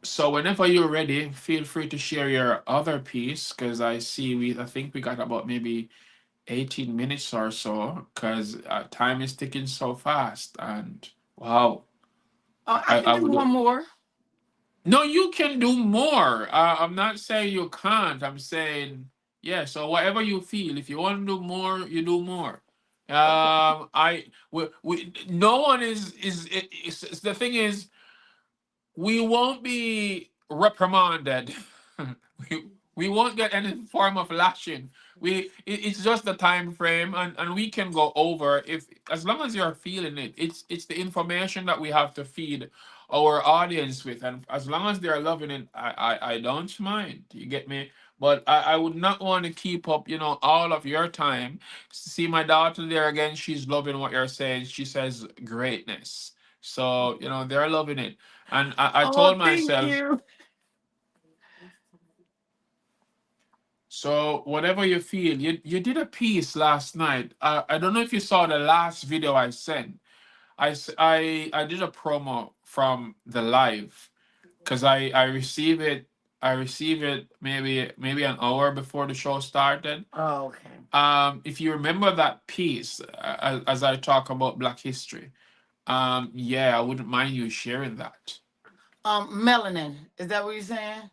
S2: So whenever you're ready, feel free to share your other piece because I think we got about maybe 18 minutes or so because time is ticking so fast and wow,
S3: I can
S2: I
S3: do
S2: would
S3: one more.
S2: no, you can do more. I'm not saying you can't. I'm saying yeah. So whatever you feel, if you want to do more, you do more.
S3: Okay.
S2: We no one is the thing is we won't be reprimanded. we, we won't get any form of lashing. It's just the time frame, and we can go over if as long as you're feeling it. It's the information that we have to feed our audience with, and as long as they're loving it, I don't mind. You get me? But I would not want to keep up, all of your time. See my daughter there again. She's loving what you're saying. She says greatness. So, they're loving it. And I
S3: Oh,
S2: told
S3: thank
S2: myself,
S3: you.
S2: so whatever you feel, you did a piece last night. I don't know if you saw the last video I sent. I did a promo from the live because I receive it maybe an hour before the show started.
S3: Oh, okay.
S2: If you remember that piece, as I talk about Black history, yeah, I wouldn't mind you sharing that.
S3: Melanin. Is that what you're saying?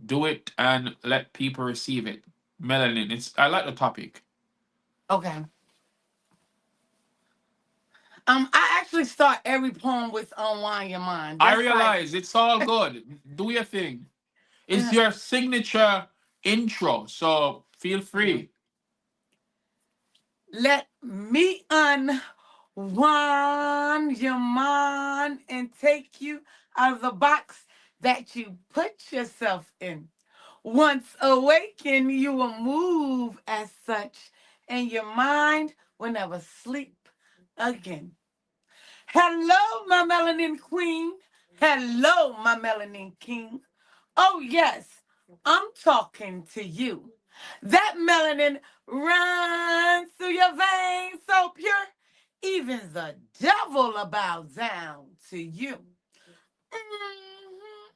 S2: Do it and let people receive it. Melanin. I like the topic.
S3: Okay. I actually start every poem with "Unwind Your Mind."
S2: I
S3: That's like,
S2: realize it's all good. Do your thing. It's your signature intro, so feel
S3: yeah.
S2: free.
S3: Let me unwind your mind and take you out of the box that you put yourself in. Once awakened, you will move as such, and your mind will never sleep again. Hello, my melanin queen. Hello, my melanin king. Oh, yes, I'm talking to you. That melanin runs through your veins so pure, even the devil will bow down to you. Mhm.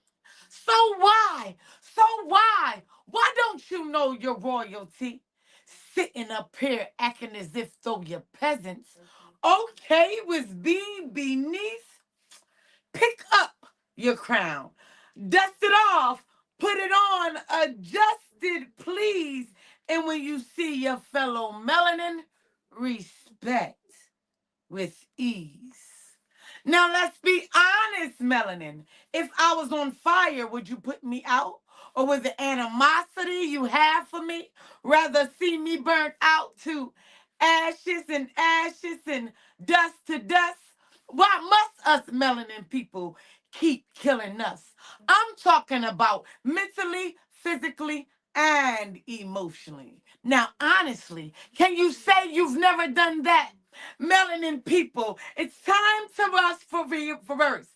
S3: So why? So why? Why don't you know your royalty? Sitting up here acting as if though you're peasants. Okay, with being beneath, pick up your crown. Dust it off, put it on, adjust it, please. And when you see your fellow melanin, respect with ease. Now let's be honest, Melanin. If I was on fire, would you put me out? Or with the animosity you have for me, rather see me burnt out to ashes and dust to dust? Why must us melanin people keep killing us? I'm talking about mentally, physically, and emotionally. Now, honestly, can you say you've never done that? Melanin people, it's time to us for reverse.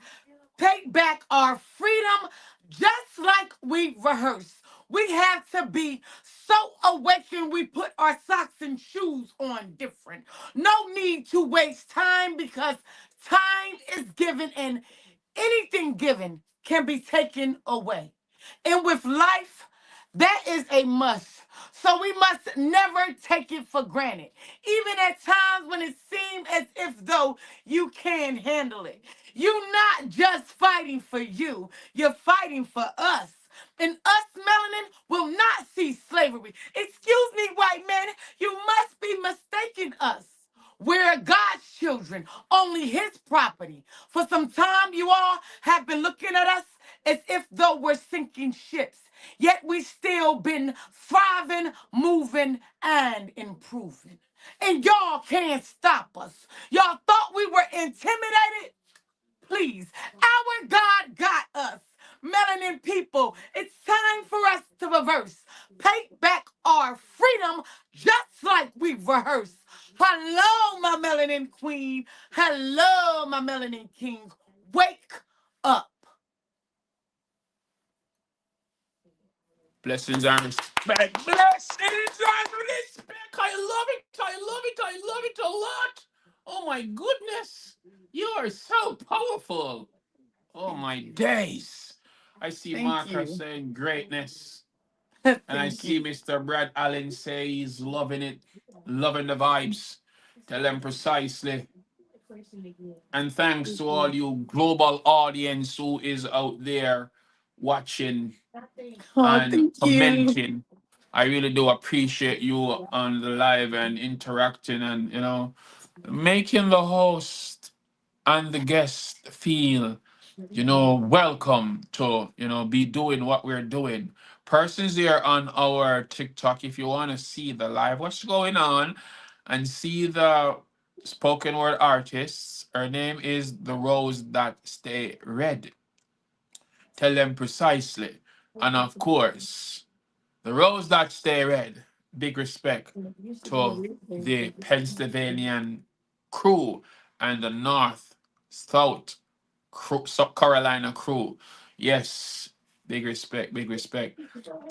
S3: Take back our freedom just like we rehearse. We have to be so awakened we put our socks and shoes on different. No need to waste time because time is given and anything given can be taken away. And with life, that is a must. So we must never take it for granted, even at times when it seems as if though you can't handle it. You're not just fighting for you, you're fighting for us. And us, melanin, will not see slavery. Excuse me, white man, you must be mistaking us. We're God's children, only his property. For some time, you all have been looking at us as if though we're sinking ships. Yet we still been thriving, moving, and improving. And y'all can't stop us. Y'all thought we were intimidated? Please, our God got us. Melanin people, it's time for us to reverse. Take back our freedom just like we've rehearsed. Hello, my melanin queen. Hello, my melanin king. Wake up.
S2: Blessings and respect. Blessings and respect. I love it. I love it. I love it a lot. Oh my goodness. You are so powerful. Oh my days. I see
S3: Thank
S2: Marcus
S3: you.
S2: saying greatness. And I
S3: Thank
S2: see
S3: you.
S2: Mr. Brad Allen say he's loving it, loving the vibes. Tell them precisely. And thanks to all you global audience who is out there watching
S3: Oh,
S2: and
S3: thank you.
S2: commenting. I really do appreciate you on the live and interacting and making the host and the guest feel welcome to be doing what we're doing. Persons here on our TikTok, if you want to see the live what's going on and see the spoken word artists, her name is The Rose That Stay Red. Tell them precisely. And of course, The Rose That Stay Red. Big respect to the Pennsylvanian crew and the North, South South Carolina crew. Yes, big respect, big respect.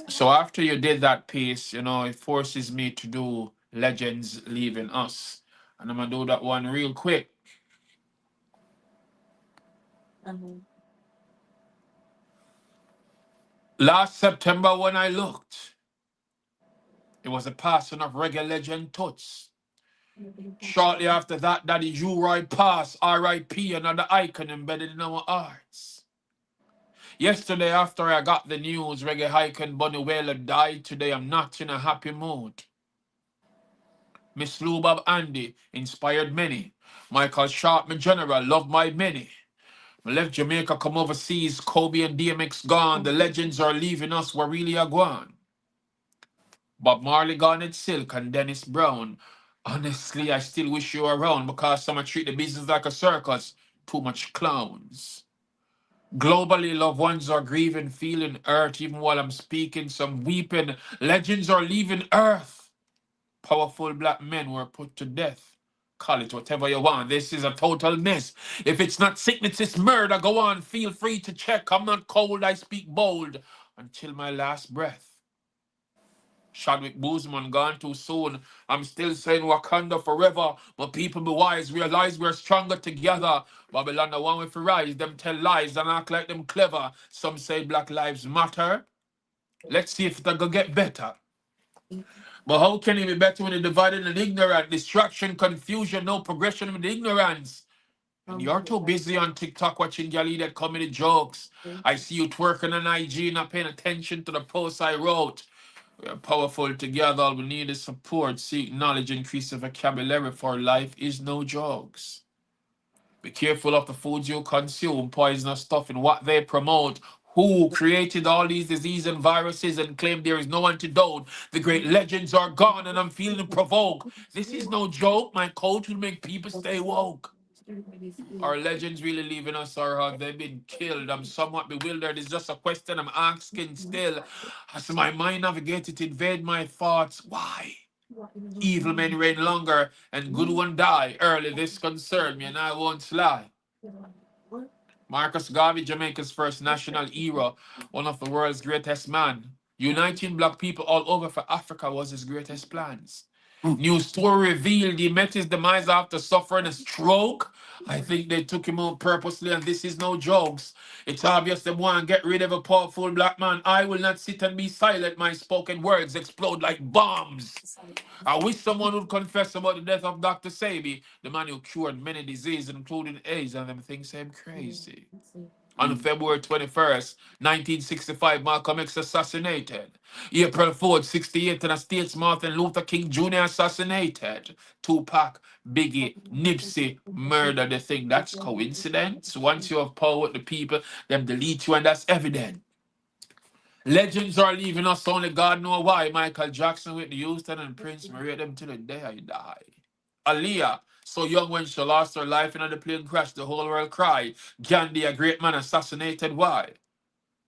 S2: So after you did that piece, it forces me to do Legends Leaving Us. And I'm gonna do that one real quick. Last September when I looked, it was a passing of reggae legend Toots. Shortly after that, Daddy U-Roy passed, R.I.P. another icon embedded in our hearts. Yesterday, after I got the news, reggae icon Bunny Wailer died. Today, I'm not in a happy mood. Miss Lou Bob Andy inspired many. Michael Sharp, my general, loved my many. I left Jamaica, come overseas. Kobe and DMX gone. The legends are leaving us. We're really a gone. Bob Marley gone in silk and Dennis Brown. Honestly, I still wish you were around because some treat the business like a circus. Too much clowns. Globally, loved ones are grieving, feeling hurt. Even while I'm speaking, some weeping. Legends are leaving Earth. Powerful black men were put to death. Call it whatever you want. This is a total mess. If it's not sickness, it's murder. Go on, feel free to check. I'm not cold, I speak bold. Until my last breath. Chadwick Boseman gone too soon. I'm still saying Wakanda forever. But people be wise, realize we're stronger together. Babylon the one with rise, them tell lies and act like them clever. Some say Black Lives Matter. Let's see if it'll go get better. But how can it be better when you're divided and ignorant? Distraction, confusion, no progression with ignorance. And you're too busy on TikTok watching Gali that comedy jokes. I see you twerking on IG, not paying attention to the posts I wrote. We are powerful together. All we need is support. Seek knowledge, increase the vocabulary, for life is no jokes. Be careful of the foods you consume, poisonous stuff in what they promote. Who created all these diseases and viruses and claim there is no antidote? The great legends are gone and I'm feeling provoked. This is no joke. My coach will make people stay woke. Are legends really leaving us or have they been killed? I'm somewhat bewildered. It's just a question I'm asking still. As my mind navigates to invade my thoughts, why? Evil men reign longer and good one die early. This concern me and I won't lie. Marcus Garvey, Jamaica's first national hero, one of the world's greatest men. Uniting black people all over for Africa was his greatest plans. New story revealed he met his demise after suffering a stroke. I think they took him out purposely, and this is no jokes. It's obvious they want to get rid of a powerful black man. I will not sit and be silent. My spoken words explode like bombs. I wish someone would confess about the death of Dr. Sabi, the man who cured many diseases, including AIDS, and them things seem crazy. On February 21st, 1965, Malcolm X assassinated. April 4th, 68, in the States, Martin Luther King Jr. assassinated. Tupac, Biggie, Nipsey murdered. The thing. That's coincidence. Once you have power with the people, them delete you, and that's evident. Legends are leaving us, only God know why. Michael Jackson with the Houston and Prince married them till the day I die. Aaliyah, so young when she lost her life in the plane crash, the whole world cried. Gandhi, a great man, assassinated. Why?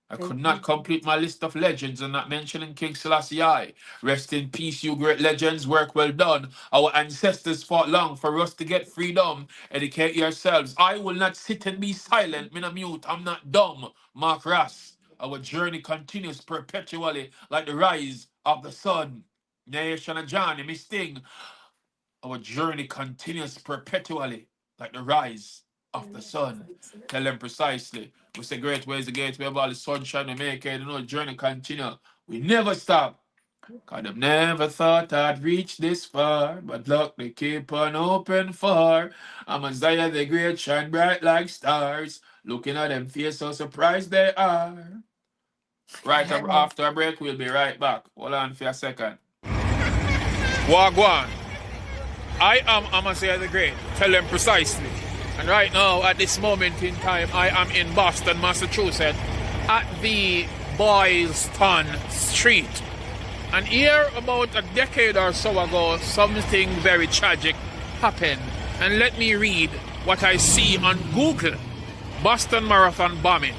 S2: I could not complete my list of legends and not mentioning King Selassie I. Rest in peace, you great legends. Work well done. Our ancestors fought long for us to get freedom. Educate yourselves. I will not sit and be silent. Me no mute. I'm not dumb. Mark Ross. Our journey continues perpetually like the rise of the sun. Nation and Johnny, Miss Sting. Our journey continues perpetually like the rise of the sun. Tell them precisely. We say great ways the gateway of all the sunshine we make it. You know, journey continue. We never stop. Cause I've never thought I'd reach this far, but luck they keep on open for. Amaziyah the great shine bright like stars. Looking at them face, so surprised they are. Right after a break, we'll be right back. Hold on for a second. Wagwan. I am Amaziyah the Great. Tell them precisely. And right now, at this moment in time, I am in Boston, Massachusetts, at the Boylston Street. And here, about a decade or so ago, something very tragic happened. And let me read what I see on Google. Boston Marathon bombing.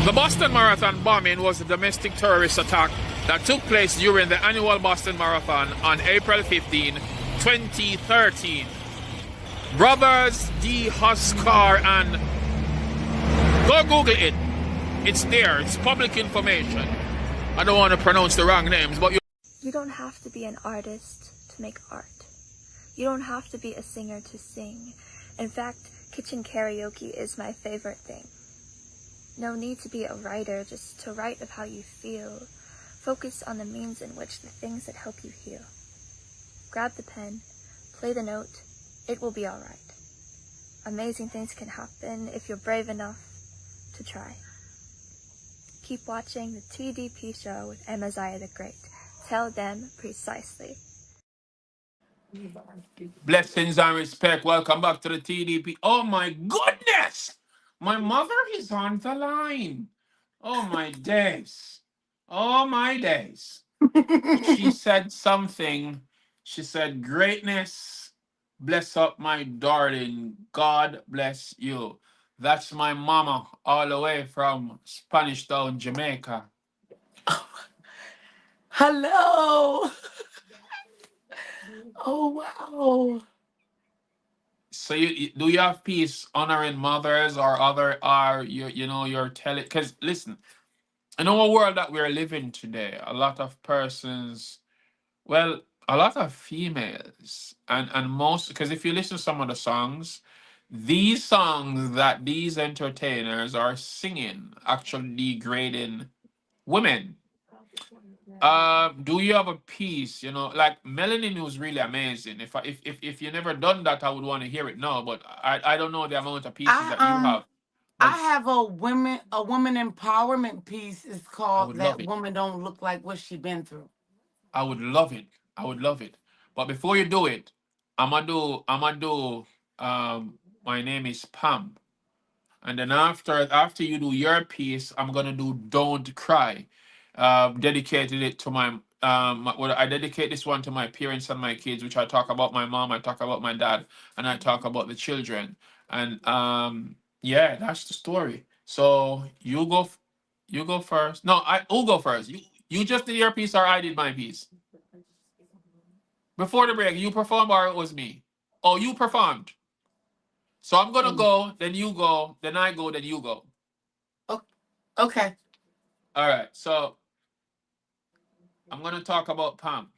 S2: The Boston Marathon bombing was a domestic terrorist attack that took place during the annual Boston Marathon on April 15, 2013. Brothers D. Huskar and... Go Google it. It's there. It's public information. I don't want to pronounce the wrong names, but
S9: You don't have to be an artist to make art. You don't have to be a singer to sing. In fact, kitchen karaoke is my favorite thing. No need to be a writer just to write of how you feel. Focus on the means in which the things that help you heal. Grab the pen, play the note, it will be alright. Amazing things can happen if you're brave enough to try. Keep watching the TDP show with Amaziyah the Great. Tell them precisely.
S2: blessings and respect. Welcome back to the TDP. Oh my goodness! My mother is on the line. Oh my days. Oh my days. She said something. She said, greatness, bless up my darling. God bless you. That's my mama, all the way from Spanish Town, Jamaica.
S3: Hello. Oh wow.
S2: So do you have peace honoring mothers or other are your telling? Because listen, in our world that we're living today, a lot of persons, well, a lot of females, and most, because if you listen to some of the songs, these songs that these entertainers are singing actually degrading women. Do you have a piece? Like Melanin was really amazing. If you never done that, I would want to hear it now. But I don't know the amount of pieces
S3: I
S2: that you have. But
S3: I have a woman empowerment piece. It's
S2: I
S3: called
S2: would love
S3: That
S2: it.
S3: Woman Don't Look Like What She Been Through.
S2: I would love it. I would love it. But before you do it, I'm gonna do my name is Pam. And then after you do your piece, I'm gonna do Don't Cry. Dedicated it to my well, I dedicate this one to my parents and my kids, which I talk about my mom, I talk about my dad, and I talk about the children. And yeah, that's the story. So you go first. No, who'll go first? You just did your piece or I did my piece? Before the break, you performed or it was me? Oh, you performed. So I'm gonna go, then you go, then I go, then you go.
S3: Oh, okay.
S2: All right. So I'm gonna talk about Pam.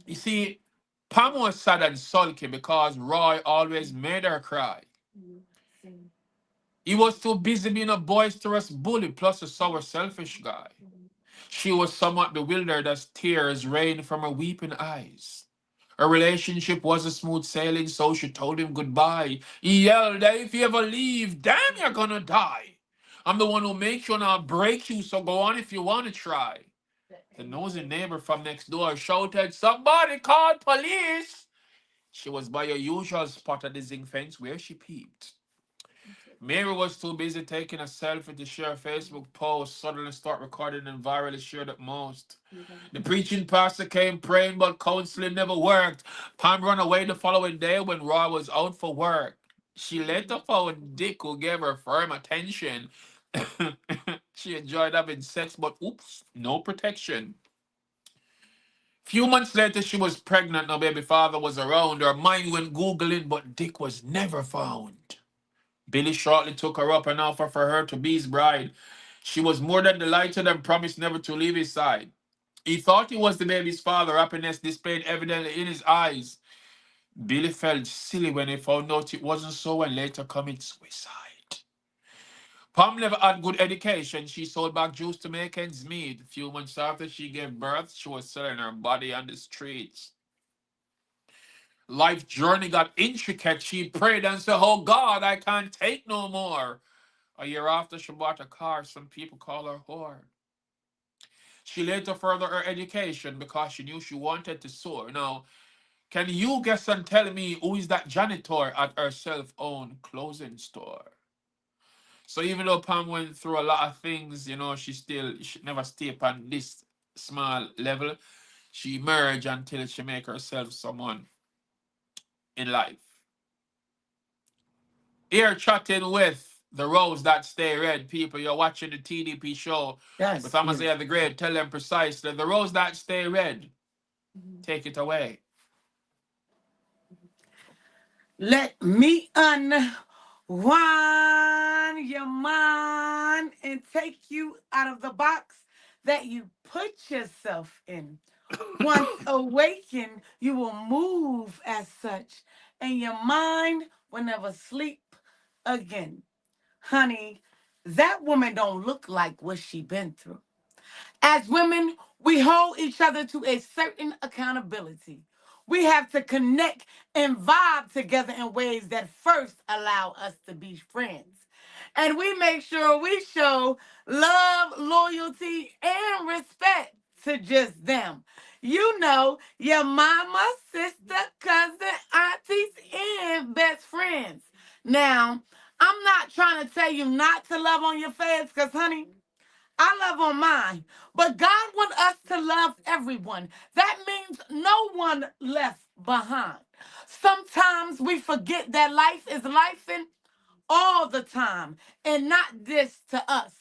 S2: You see, Pam was sad and sulky because Roy always made her cry. He was too busy being a boisterous bully plus a sour, selfish guy. She was somewhat bewildered as tears rained from her weeping eyes. Her relationship wasn't smooth sailing, so she told him goodbye. He yelled, "Hey, if you ever leave, damn, you're gonna die. I'm the one who makes you and I'll break you, so go on if you want to try." The nosy neighbor from next door shouted, "Somebody call police!" She was by her usual spot at the zinc fence where she peeped. Mary was too busy taking a selfie to share a Facebook post, suddenly start recording and virally shared at most. The preaching pastor came praying, but counseling never worked. Pam ran away the following day when Roy was out for work. She later found Dick, who gave her firm attention. She enjoyed having sex, but oops, no protection. Few months later, she was pregnant. No baby father was around. Her mind went Googling, but Dick was never found. Billy shortly took her up and offered for her to be his bride. She was more than delighted and promised never to leave his side. He thought he was the baby's father, happiness displayed evidently in his eyes. Billy felt silly when he found out it wasn't so and later committed suicide. Pam never had good education. She sold back juice to make ends meet. A few months after she gave birth, she was selling her body on the streets. Life journey got intricate. She prayed and said, "Oh God, I can't take no more." A year after she bought a car, some people call her whore. She later furthered her education because she knew she wanted to soar. Now, can you guess and tell me who is that janitor at her self-owned clothing store? So even though Pam went through a lot of things, she never stayed on this small level. She emerged until she make herself someone in life. Here chatting with the Rose That Stay Red people. You're watching the TDP show with
S3: Yes, yes.
S2: Amaziyah the Great. Tell them precisely. The Rose That Stay Red. Take it away.
S3: Let me unwind your mind and take you out of the box that you put yourself in. Once awakened, you will move as such, and your mind will never sleep again. Honey, that woman don't look like what she been through. As women, we hold each other to a certain accountability. We have to connect and vibe together in ways that first allow us to be friends. And we make sure we show love, loyalty, and respect to just them. You know, your mama, sister, cousin, aunties, and best friends. Now, I'm not trying to tell you not to love on your fans because, honey, I love on mine. But God wants us to love everyone. That means no one left behind. Sometimes we forget that life is life, and all the time and not this to us.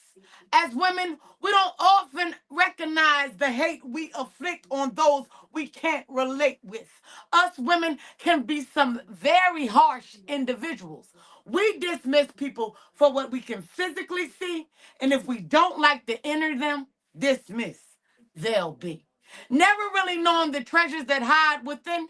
S3: As women, we don't often recognize the hate we afflict on those we can't relate with. Us women can be some very harsh individuals. We dismiss people for what we can physically see, and if we don't like to enter them, dismiss. They'll be. Never really knowing the treasures that hide within,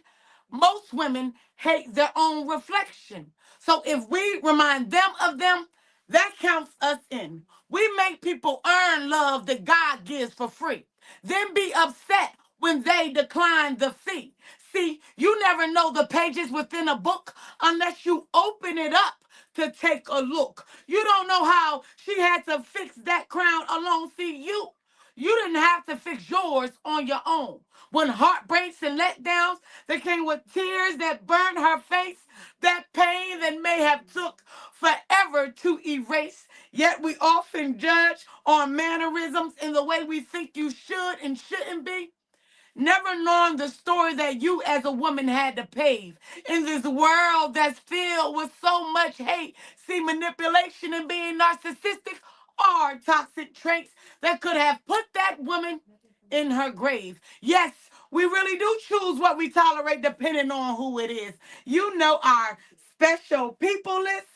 S3: most women hate their own reflection. So if we remind them of them, that counts us in. We make people earn love that God gives for free, then be upset when they decline the fee. See, you never know the pages within a book unless you open it up to take a look. You don't know how she had to fix that crown alone. See, you didn't have to fix yours on your own. When heartbreaks and letdowns that came with tears that burned her face, that pain that may have took forever to erase. Yet we often judge on mannerisms in the way we think you should and shouldn't be, never knowing the story that you as a woman had to pave in this world that's filled with so much hate. See, manipulation and being narcissistic are toxic traits that could have put that woman in her grave. Yes, we really do choose what we tolerate depending on who it is. You know our special people list.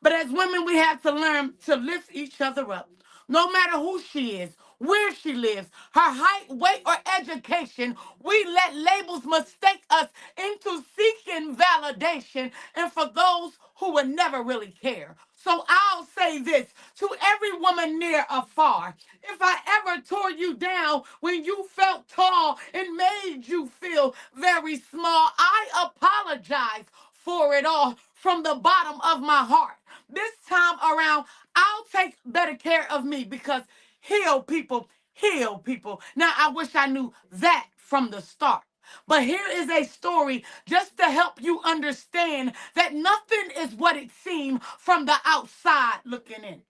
S3: But as women, we have to learn to lift each other up. No matter who she is, where she lives, her height, weight, or education, we let labels mistake us into seeking validation and for those who would never really care. So I'll say this to every woman near or far. If I ever tore you down when you felt tall and made you feel very small, I apologize for it all from the bottom of my heart. This time around, I'll take better care of me because heal people, heal people. Now, I wish I knew that from the start. But here is a story just to help you understand that nothing is what it seemed from the outside looking in.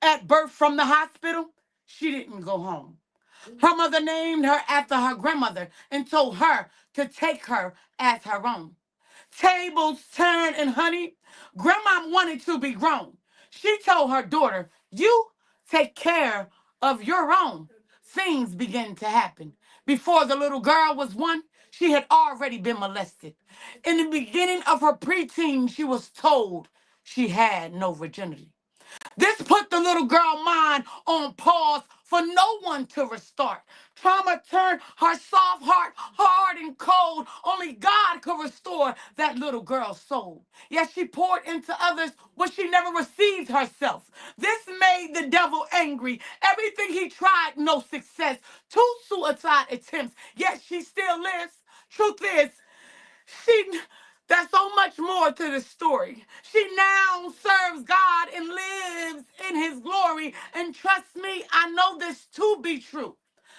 S3: At birth from the hospital, she didn't go home. Her mother named her after her grandmother and told her to take her as her own. Tables turned, and honey, grandma wanted to be grown. She told her daughter, "You take care of your own." Things began to happen. Before the little girl was one, she had already been molested. In the beginning of her preteen, she was told she had no virginity. This put the little girl mind on pause for no one to restart. Trauma turned her soft heart hard and cold. Only God could restore that little girl's soul. Yet she poured into others what she never received herself. This made the devil angry. Everything he tried, no success. Two suicide attempts, yet she still lives. Truth is, she there's so much more to the story. She now serves God and lives in his glory. And trust me, I know this to be true.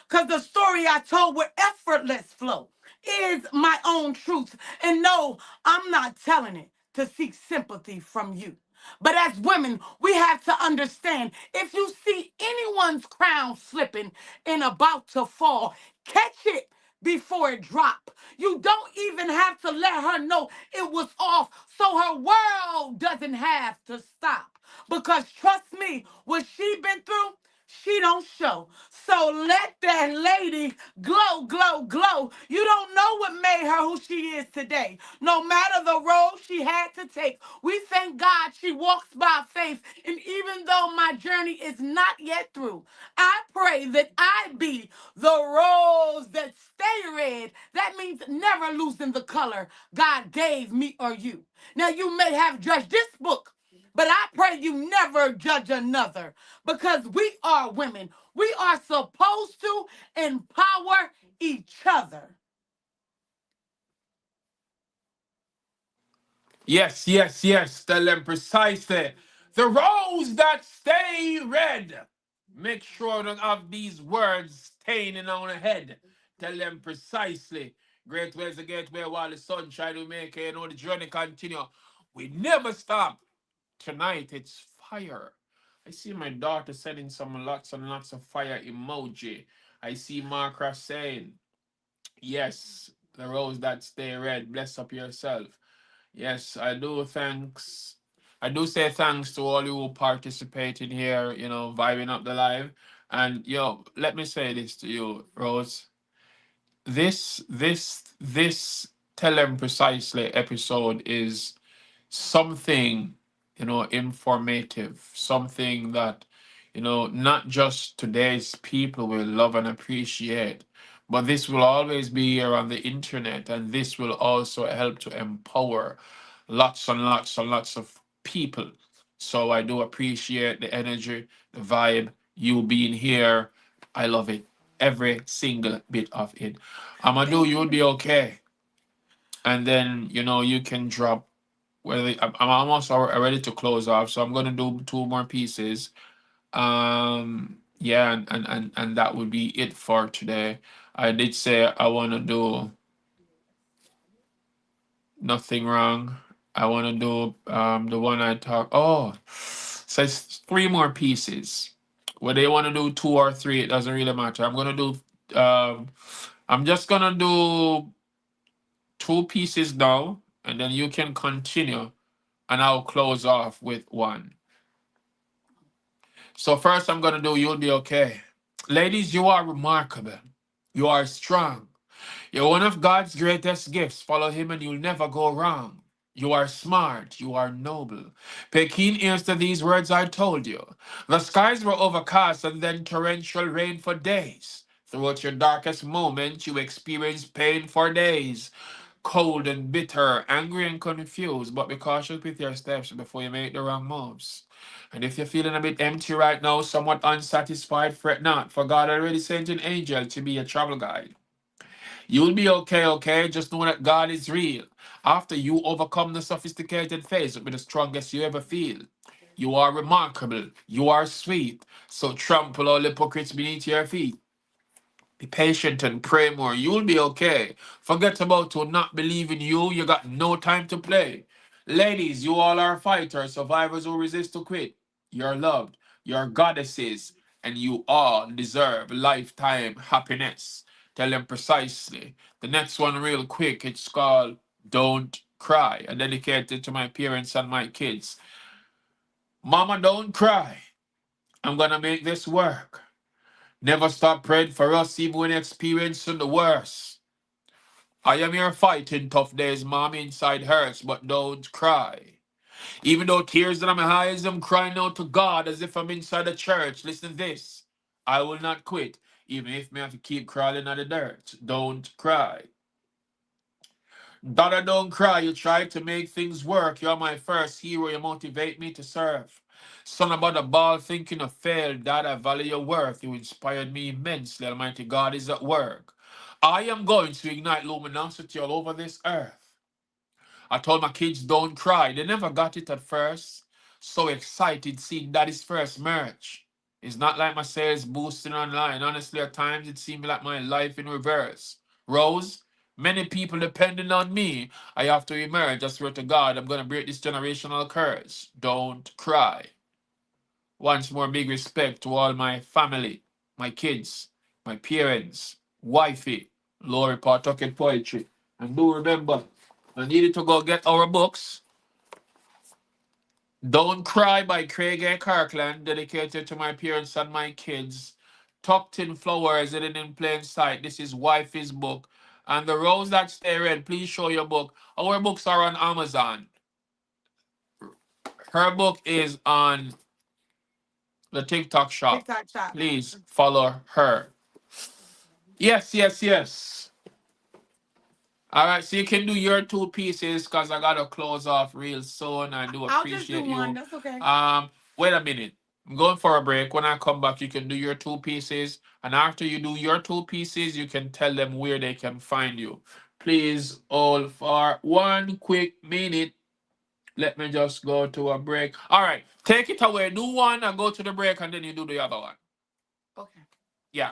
S3: Because the story I told with effortless flow is my own truth. And no, I'm not telling it to seek sympathy from you. But as women, we have to understand if you see anyone's crown slipping and about to fall, catch it before it drop. You don't even have to let her know it was off so her world doesn't have to stop. Because trust me, what she been through, she don't show. So let that lady glow, glow, glow. You don't know what made her who she is today. No matter the road she had to take, we thank God she walks by faith. And even though my journey is not yet through, I pray that I be the rose that stay red. That means never losing the color God gave me or you. Now, you may have judged this book, but I pray you never judge another because we are women. We are supposed to empower each other.
S2: Yes, yes, yes. Tell them precisely. The rose that stay red. Make sure don't have these words staying on the head. Tell them precisely. Great ways to get where while the sunshine will make it. You know the journey continue. We never stop. Tonight it's fire. I see my daughter sending some lots and lots of fire emoji. I see Markra saying, yes, the rose that stay red. Bless up yourself. Yes, I do. Thanks. I do say thanks to all you who participated here, vibing up the live. And let me say this to you, Rose. This Tell Them Precisely episode is something, informative, something that, not just today's people will love and appreciate, but this will always be here on the internet, and this will also help to empower lots and lots and lots of people. So I do appreciate the energy, the vibe, you being here. I love it. Every single bit of it. Amadou,
S3: Thank
S2: you'll
S3: you.
S2: be okay. And then, you can drop I'm almost ready to close off, so I'm gonna do two more pieces. Yeah, and that would be it for today. I did say I want to do nothing wrong. I want to do the one I talk. Oh, so it's three more pieces. Whether you want to do two or three, it doesn't really matter. I'm gonna do. I'm just gonna do two pieces now, and then you can continue, and I'll close off with one. So first I'm gonna do You'll Be Okay. Ladies, you are remarkable. You are strong. You're one of God's greatest gifts. Follow him and you'll never go wrong. You are smart. You are noble. Pay keen ears to these words I told you. The skies were overcast and then torrential rain for days. Throughout your darkest moments, you experienced pain for days. Cold and bitter, angry and confused, but be cautious with your steps before you make the wrong moves. And if you're feeling a bit empty right now, somewhat unsatisfied, fret not, for God already sent an angel to be a travel guide. You'll be okay, okay? Just know that God is real. After you overcome the sophisticated phase, it'll be the strongest you ever feel. You are remarkable. You are sweet. So trample all hypocrites beneath your feet. Be patient and pray more. You'll be okay. Forget about to not believe in you. You got no time to play. Ladies, you all are fighters, survivors who resist to quit. You're loved. You're goddesses. And you all deserve lifetime happiness. Tell them precisely. The next one, real quick, it's called Don't Cry. I dedicate it to my parents and my kids. Mama, don't cry. I'm gonna make this work. Never stop praying for us, even when experiencing the worst. I am here fighting tough days, mom. Inside hurts, but don't cry. Even though tears that in my eyes, I'm crying out to God as if I'm inside a church. Listen to this. I will not quit, even if me have to keep crawling on the dirt. Don't cry. Daughter, don't cry. You try to make things work. You're my first hero. You motivate me to serve. Son about the ball, thinking of fail. Dad, I value your worth. You inspired me immensely. Almighty God is at work. I am going to ignite luminosity all over this earth. I told my kids don't cry. They never got it at first. So excited seeing daddy's first merch. It's not like my sales boosting online. Honestly, at times it seemed like my life in reverse. Rose, many people depending on me. I have to emerge. I swear to God, I'm going to break this generational curse. Don't cry. Once more, big respect to all my family, my kids, my parents, wifey, Lori Pawtucket Poetry. And do remember, I needed to go get our books. Don't Cry by Craig A. Kirkland, dedicated to my parents and my kids. Tucked in Flowers, hidden in plain sight. This is wifey's book. And The Rose That Stay Red, please show your book. Our books are on Amazon. Her book is on the TikTok shop.
S3: TikTok shop.
S2: Please follow her. Yes, yes, yes. All right, so you can do your two pieces because I gotta close off real soon. I do
S3: I'll just do
S2: appreciate
S3: one.
S2: you.
S3: That's okay.
S2: Wait a minute. I'm going for a break. When I come back, you can do your two pieces, and after you do your two pieces, you can tell them where they can find you. Please, all for 1 quick minute. Let me just go to a break. All right, take it away. Do one and go to the break, and then you do the other one.
S3: Okay.
S2: Yeah.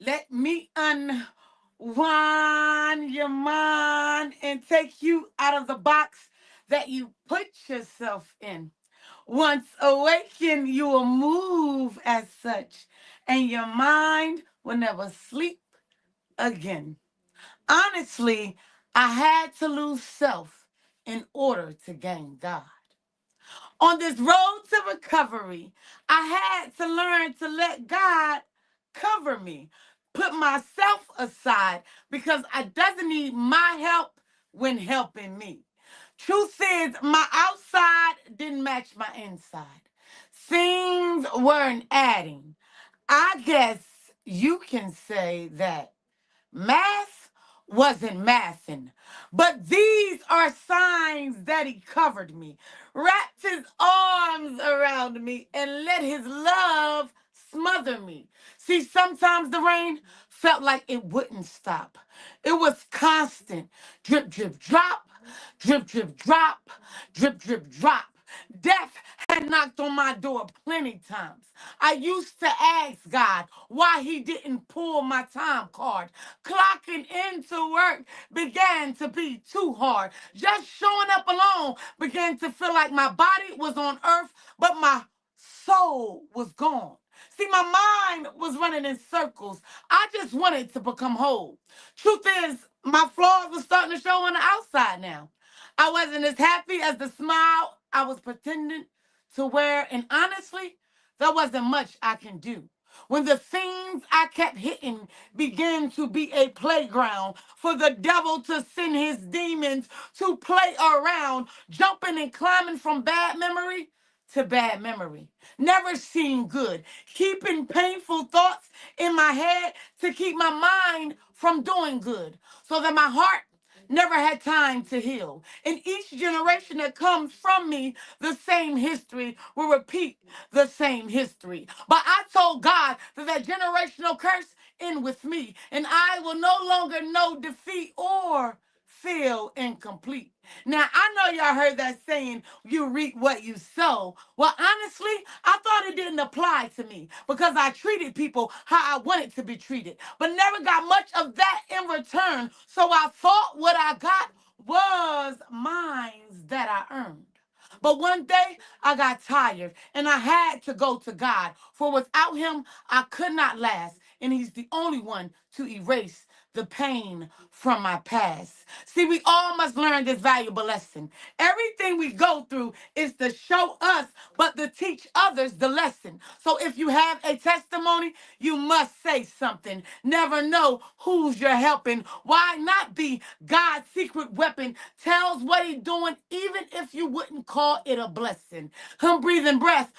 S3: Let me unwind your mind and take you out of the box that you put yourself in. Once awakened, you will move as such, and your mind will never sleep again. Honestly, I had to lose self in order to gain God. On this road to recovery, I had to learn to let God cover me, put myself aside because I doesn't need my help when helping me. Truth is, my outside didn't match my inside. Things weren't adding. I guess you can say that math wasn't mathing. But these are signs that he covered me, wrapped his arms around me, and let his love smother me. See, sometimes the rain felt like it wouldn't stop. It was constant. Drip, drip, drop. Drip, drip, drop. Drip, drip, drop. Death had knocked on my door plenty times. I used to ask God why he didn't pull my time card. Clocking into work began to be too hard. Just showing up alone began to feel like my body was on earth, but my soul was gone. See, my mind was running in circles. I just wanted to become whole. Truth is, my flaws were starting to show on the outside now. I wasn't as happy as the smile I was pretending to wear, and honestly, there wasn't much I can do. When the things I kept hitting began to be a playground for the devil to send his demons to play around, jumping and climbing from bad memory to bad memory. Never seen good, keeping painful thoughts in my head to keep my mind from doing good, so that my heart never had time to heal. In each generation that comes from me, the same history will repeat the same history. But I told God that that generational curse end with me, and I will no longer know defeat or feel incomplete. Now, I know y'all heard that saying, you reap what you sow. Well, honestly, I thought it didn't apply to me because I treated people how I wanted to be treated, but never got much of that in return. So I thought what I got was mine that I earned. But one day I got tired and I had to go to God, for without him I could not last, and he's the only one to erase the pain from my past. See, we all must learn this valuable lesson. Everything we go through is to show us, but to teach others the lesson. So if you have a testimony, you must say something. Never know who's you're helping. Why not be God's secret weapon? Tells what he's doing, even if you wouldn't call it a blessing. Him breathing breath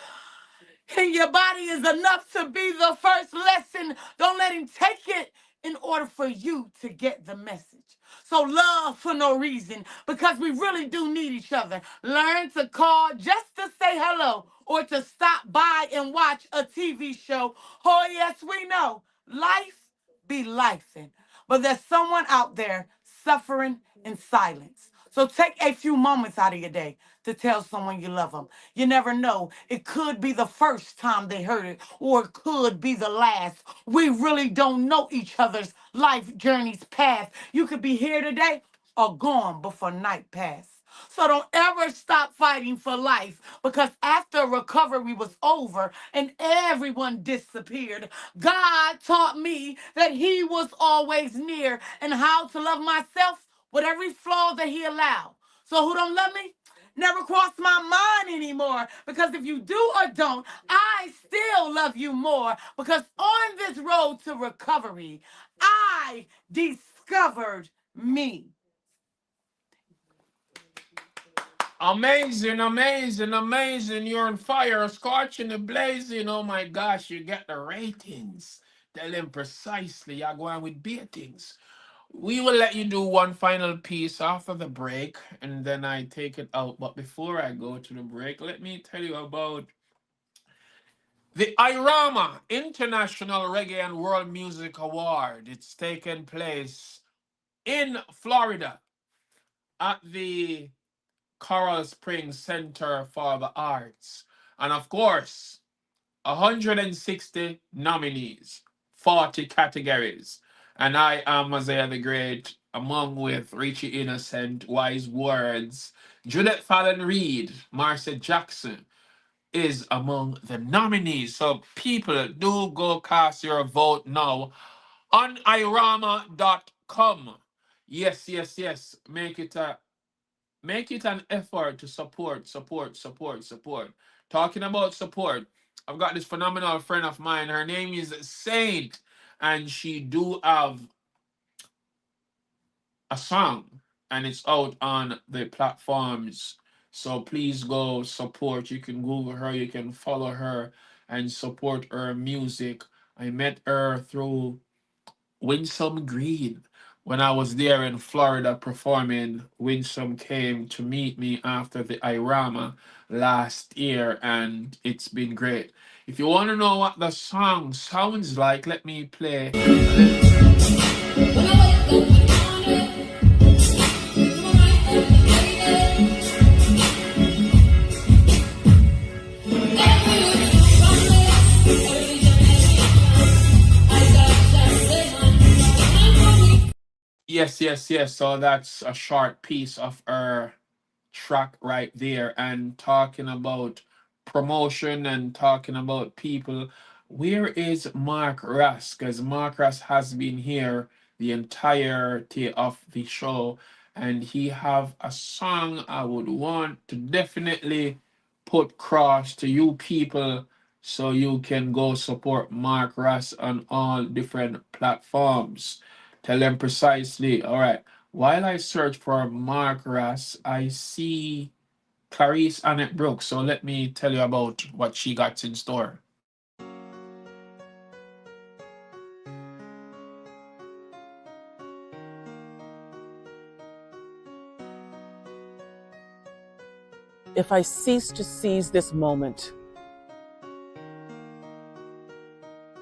S3: in your body is enough to be the first lesson. Don't let him take it in order for you to get the message. So love for no reason, because we really do need each other. Learn to call just to say hello or to stop by and watch a TV show. Oh, yes, we know life be lifing, but there's someone out there suffering in silence. So take a few moments out of your day to tell someone you love them. You never know. It could be the first time they heard it, or it could be the last. We really don't know each other's life journey's path. You could be here today or gone before night pass. So don't ever stop fighting for life, because after recovery was over and everyone disappeared, God taught me that he was always near and how to love myself with every flaw that he allowed. So who don't love me? Never cross my mind anymore, because if you do or don't, I still love you more, because on this road to recovery, I discovered me.
S2: Amazing, amazing, amazing. You're on fire, scorching and blazing. Oh my gosh, you get the ratings. Tell them precisely. You're going with beatings. We will let you do one final piece after the break, and then I take it out. But before I go to the break, let me tell you about the IRAMA International Reggae and World Music Award. It's taken place in Florida at the Coral Springs Center for the Arts. And of course, 160 nominees, 40 categories. And I am Amaziyah the Great, among with Richie Innocent, Wise Words, Judith Fallon Reed, Marcia Jackson is among the nominees. So people, do go cast your vote now on irama.com. Yes, yes, yes. Make it a make it an effort to support. Talking about support, I've got this phenomenal friend of mine. Her name is Saint, and she do have a song, and it's out on the platforms. So please go support. You can Google her, you can follow her, and support her music. I met her through Winsome Green. When I was there in Florida performing, Winsome came to meet me after the Irama last year, and it's been great. If you want to know what the song sounds like, let me play. Yes. So that's a short piece of her track right there, and talking about promotion and talking about people. Where is Mark Russ? Because Mark Russ has been here the entirety of the show, and he have a song I would want to definitely put cross to you people, so you can go support Mark Russ on all different platforms. Tell them precisely. All right. While I search for Mark Ross, I see Clarice Annette Brooks. So let me tell you about what she got in store.
S10: If I cease to seize this moment,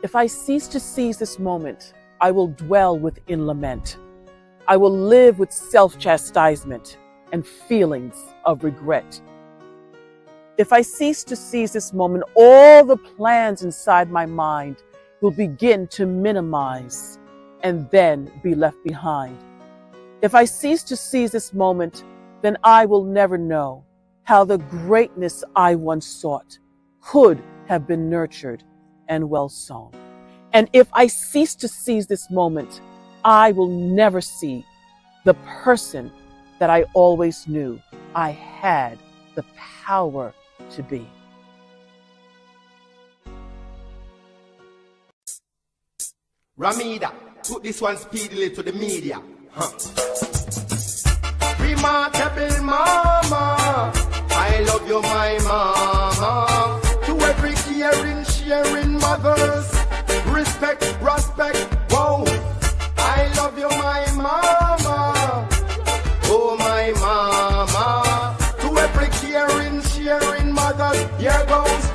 S10: if I cease to seize this moment, I will dwell within lament. I will live with self-chastisement and feelings of regret. If I cease to seize this moment, all the plans inside my mind will begin to minimize and then be left behind. If I cease to seize this moment, then I will never know how the greatness I once sought could have been nurtured and well sown. And if I cease to seize this moment, I will never see the person that I always knew I had the power to be.
S11: Ramida, put this one speedily to the media. Remarkable mama, I love you, my mama. To every caring, sharing mothers, respect, whoa. I love you, my mama. Oh, my mama. To every caring, sharing mothers, here goes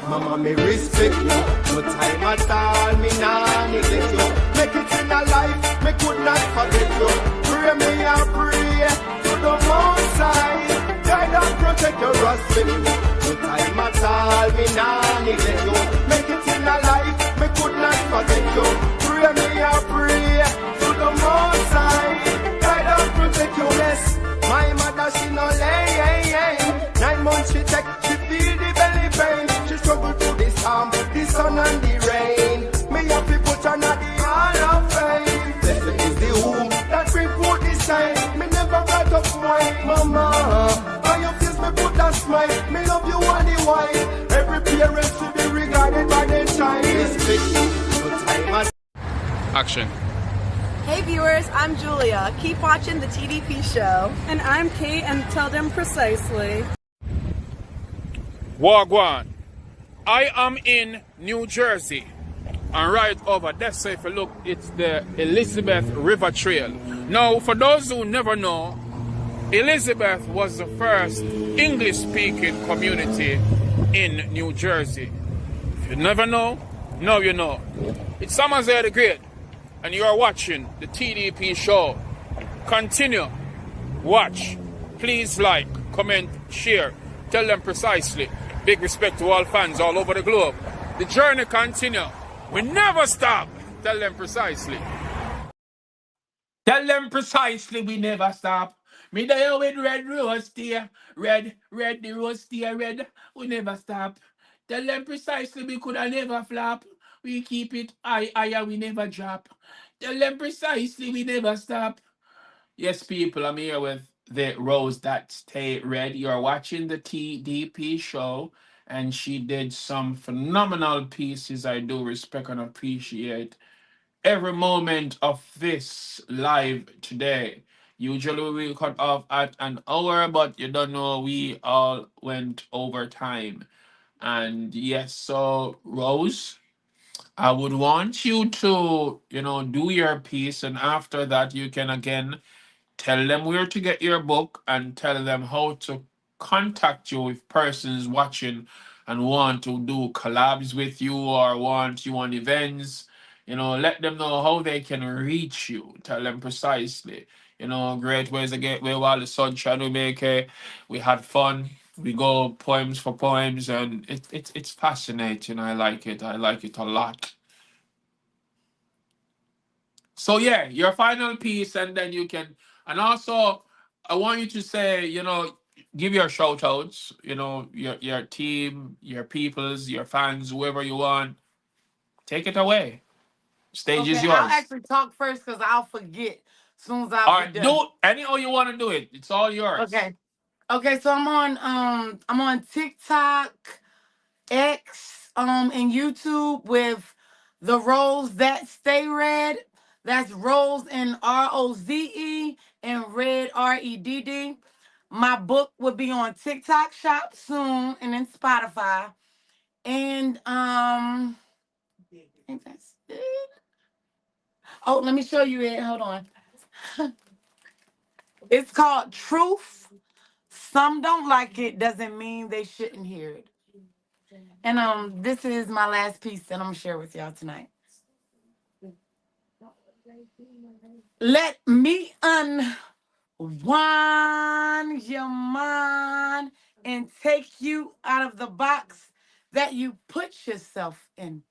S11: mama, me respect you. No time at all, me nah neglect you. Make it in a life, me could not forget you. Pray me and pray to the Most High. Guide and protect your respect you. No time at all, me nah neglect you. Make it in a life, me could not forget you. Pray me and pray to the Most High. Guide and protect you. Yes, my mother she no lay. 9 months she take, she feel the belly pain. She struggle through the storm, the sun and the rain. Me have to put her at the hall of fame. Blessed is the womb that bring forth this time. Me never brought up wine, mama. By your face me put a smile. Me love you all the while. Every parent should be regarded by their child. No time at
S2: Action.
S12: Hey viewers, I'm Julia. Keep watching the TDP show.
S13: And I'm Kate, and tell them precisely.
S2: Wagwan. I am in New Jersey. And right over there, so if you look, it's the Elizabeth River Trail. Now, for those who never know, Elizabeth was the first English-speaking community in New Jersey. If you never know, now you know. It's Amaziyah the Great, and you are watching the TDP show. Continue. Watch. Please like, comment, share. Tell them precisely. Big respect to all fans all over the globe. The journey continue. We never stop. Tell them precisely. Tell them precisely we never stop. Me there with red rose dear. Red, the rose dear red. We never stop. Tell them precisely we coulda never flop. We keep it higher, we never drop. Tell them precisely we never stop. Yes, people, I'm here with the Rose That Stay Red. You're watching the TDP show, and she did some phenomenal pieces. I do respect and appreciate every moment of this live today. Usually we cut off at an hour, but you don't know, we all went over time. And yes, so Rose, I would want you to, do your piece, and after that, you can again tell them where to get your book and tell them how to contact you if persons watching and want to do collabs with you or want you on events. Let them know how they can reach you. Tell them precisely. Great ways to get where while the sunshine we make it. We had fun. We go poems for poems, and it's fascinating. I like it. I like it a lot. So yeah, your final piece, and then you can, and also I want you to say, give your shout outs, your team, your peoples, your fans, whoever you want. Take it away. Stage is
S3: Okay, I'll
S2: yours.
S3: actually talk first because I'll forget as soon as I'll
S2: All
S3: be
S2: right, do
S3: done.
S2: anyhow you want to do it. It's all yours.
S3: Okay. Okay, so I'm on TikTok, X, and YouTube with the Rose That Stay Red. That's Rose and ROZE and Red REDD. My book will be on TikTok Shop soon and then Spotify. And I think that's it. Oh, let me show you it. Hold on. It's called Truth. Some don't like it, doesn't mean they shouldn't hear it. And this is my last piece that I'm gonna share with y'all tonight. Let me unwind your mind and take you out of the box that you put yourself in.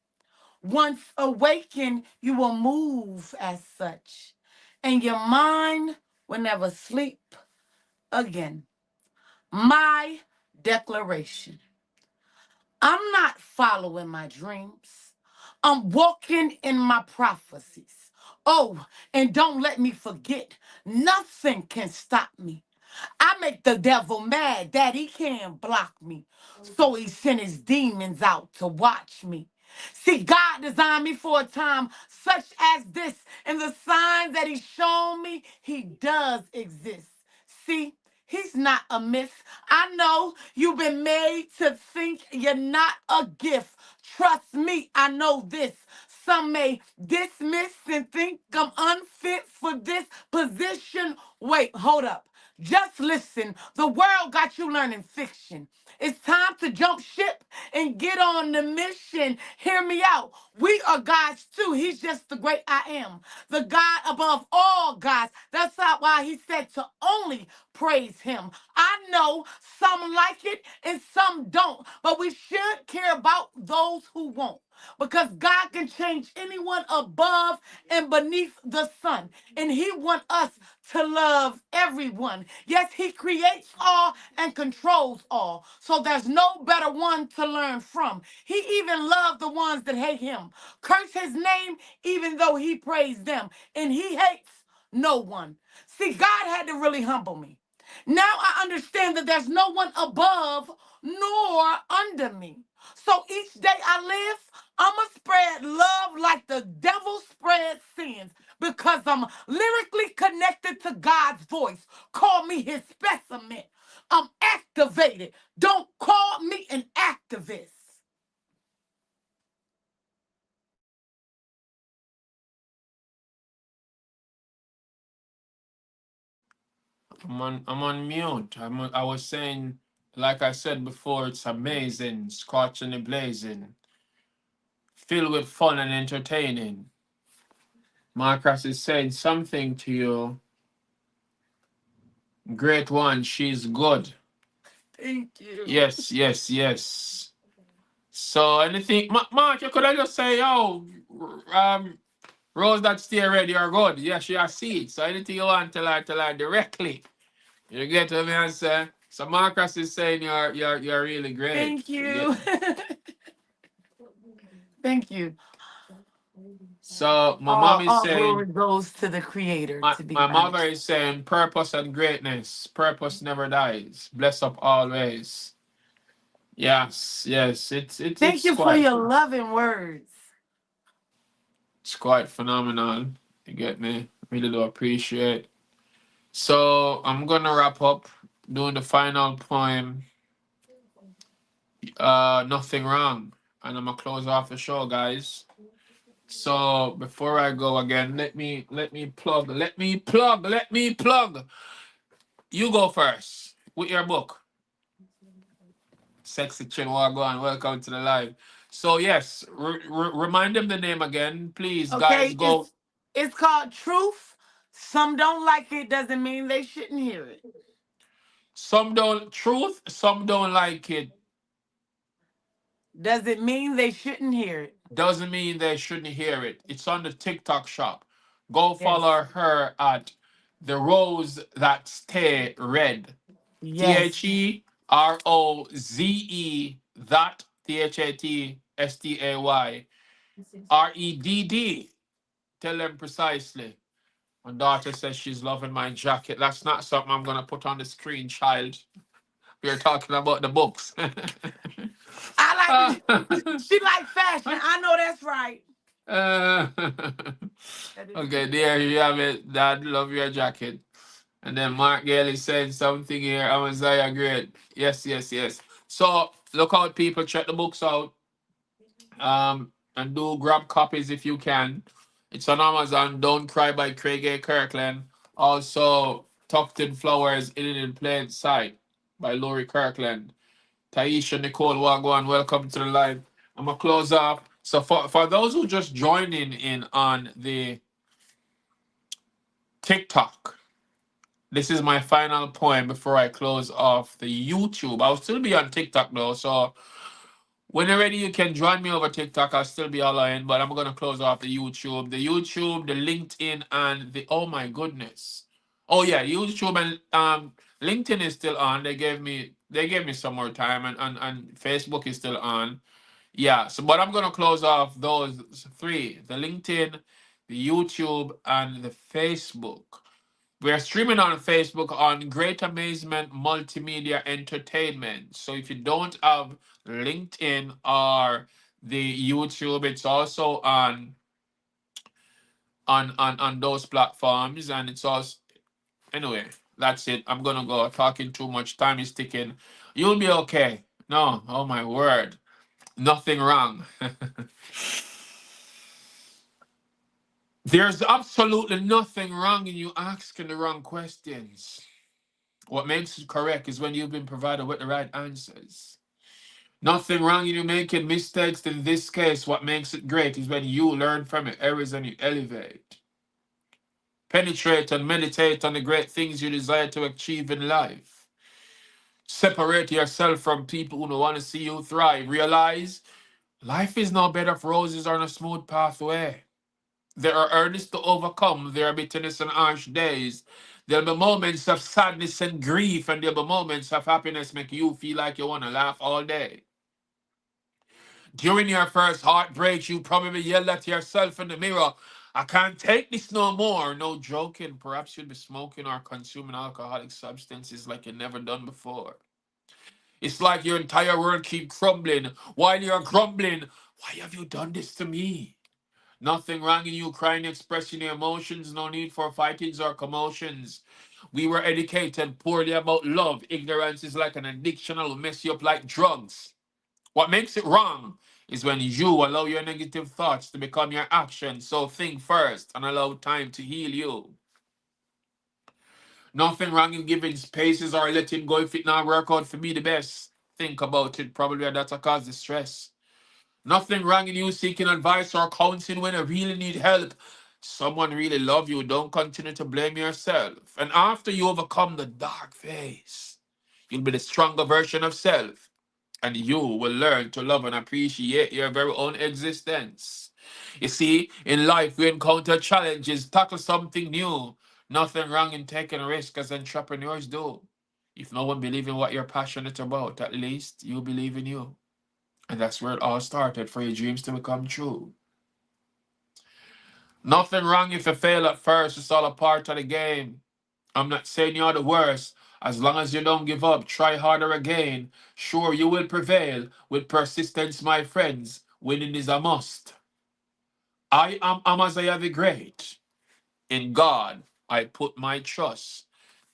S3: Once awakened, you will move as such, and your mind will never sleep again. My declaration: I'm not following my dreams. I'm walking in my prophecies. Oh, and don't let me forget, nothing can stop me. I make the devil mad that he can't block me. So he sent his demons out to watch me. See, God designed me for a time such as this, and the signs that he's shown me, he does exist. See, he's not a myth. I know you've been made to think you're not a gift. Trust me, I know this. Some may dismiss and think I'm unfit for this position. Wait, hold up. Just listen. The world got you learning fiction. It's time to jump ship and get on the mission. Hear me out. We are God's too. He's just the great I am, the God above all gods. That's not why he said to only praise him. I know some like it and some don't, but we should care about those who won't. Because God can change anyone above and beneath the sun. And he wants us to love everyone. Yes, he creates all and controls all. So there's no better one to learn from. He even loved the ones that hate him. Curse his name even though he praised them. And he hates no one. See, God had to really humble me. Now I understand that there's no one above nor under me. So each day I live, I'ma spread love like the devil spreads sins because I'm lyrically connected to God's voice. Call me his specimen. I'm activated. Don't call me an activist.
S2: I'm on mute. I was saying, like I said before, it's amazing, scorching and blazing, filled with fun and entertaining. Marcus is saying something to you. Great one, she's good.
S3: Thank you.
S2: Yes, yes, yes. So anything, Mark, you could have just say, "Yo, um, Rose that stay ready, you're good." Yeah, she has see it. So anything you want, tell her directly. You get what I say? So Marcus is saying you're really great.
S3: Thank
S2: You get
S3: you. Thank you.
S2: So my mom is
S3: All
S2: saying,
S3: glory goes to the Creator.
S2: my,
S3: To be
S2: my mother
S3: honest.
S2: is saying, purpose and greatness. Purpose never dies. Bless up always. Yes, yes.
S3: Thank you for your loving words.
S2: It's quite phenomenal. You get me? Really do appreciate. So I'm gonna wrap up doing the final poem. Nothing wrong, and I'm gonna close off the show, guys. So before I go again, let me plug. You go first with your book, Sexy Chinua. Go on. Welcome to the live. So yes, remind them the name again, please, guys.
S3: Okay,
S2: Go.
S3: it's called Truth. Some don't like it, doesn't mean they shouldn't hear it.
S2: Some don't truth. Some don't like it.
S3: Does it mean they shouldn't hear it?
S2: Doesn't mean they shouldn't hear it. It's on the TikTok shop. Go
S3: Yes.
S2: follow her at TheRozeThatStayRedd.
S3: Yes.
S2: TheRoze that ThatStayRedd. Tell them precisely. My daughter says she's loving my jacket. That's not something I'm gonna put on the screen, child. We're talking about the books.
S3: I like she like fashion. I know that's right.
S2: Uh,
S3: That is
S2: okay,
S3: true.
S2: there you have it. Dad, love your jacket. And then Mark Gale is saying something here. Amaziyah, great. Yes, yes, yes. So look out, people. Check the books out. And do grab copies if you can. It's on Amazon. Don't Cry by Craig A. Kirkland. Also, Tufted Flowers in Plain Sight by Laurie Kirkland. Taisha Nicole Wagwan, welcome to the live. I'm gonna close off. So for those who just joining in on the TikTok, this is my final poem before I close off the YouTube. I'll still be on TikTok though, so when you're ready, you can join me over TikTok. I'll still be online, but I'm gonna close off the YouTube. The YouTube, the LinkedIn, and the oh my goodness. Oh yeah, YouTube and LinkedIn is still on. They gave me some more time and Facebook is still on. Yeah, so but I'm gonna close off those three: the LinkedIn, the YouTube, and the Facebook. We're streaming on Facebook on Great Amazement Multimedia Entertainment. So if you don't have LinkedIn or the YouTube, it's also on those platforms, and it's also anyway. That's it. I'm gonna go. Talking too much. Time is ticking. You'll be okay. No, oh my word, nothing wrong. There's absolutely nothing wrong in you asking the wrong questions. What makes it correct is when you've been provided with the right answers. Nothing wrong in you making mistakes. In this case, what makes it great is when you learn from your errors and you elevate. Penetrate and meditate on the great things you desire to achieve in life. Separate yourself from people who don't want to see you thrive. Realize life is no bed of roses or a smooth pathway. There are earnest to overcome. There are bitterness and harsh days. There'll be moments of sadness and grief, and there'll be moments of happiness make you feel like you want to laugh all day. During your first heartbreak, you probably yelled at yourself in the mirror, I can't take this no more. No joking. Perhaps you'll be smoking or consuming alcoholic substances like you've never done before. It's like your entire world keep crumbling. While you're grumbling, why have you done this to me? Nothing wrong in you crying, expressing your emotions, no need for fightings or commotions. We were educated poorly about love. Ignorance is like an addiction that will mess you up like drugs. What makes it wrong is when you allow your negative thoughts to become your actions. So think first and allow time to heal you. Nothing wrong in giving spaces or letting go if it not work out for me the best. Think about it. Probably that's a cause of stress. Nothing wrong in you seeking advice or counseling when you really need help. Someone really love you. Don't continue to blame yourself. And after you overcome the dark phase, you'll be the stronger version of self. And you will learn to love and appreciate your very own existence. You see, in life we encounter challenges, tackle something new. Nothing wrong in taking a risk as entrepreneurs do. If no one believes in what you're passionate about, at least you believe in you. And that's where it all started for your dreams to become true. Nothing wrong if you fail at first. It's all a part of the game. I'm not saying you're the worst. As long as you don't give up, try harder again. Sure, you will prevail. With persistence, my friends, winning is a must. I am Amaziyah the Great. In God, I put my trust.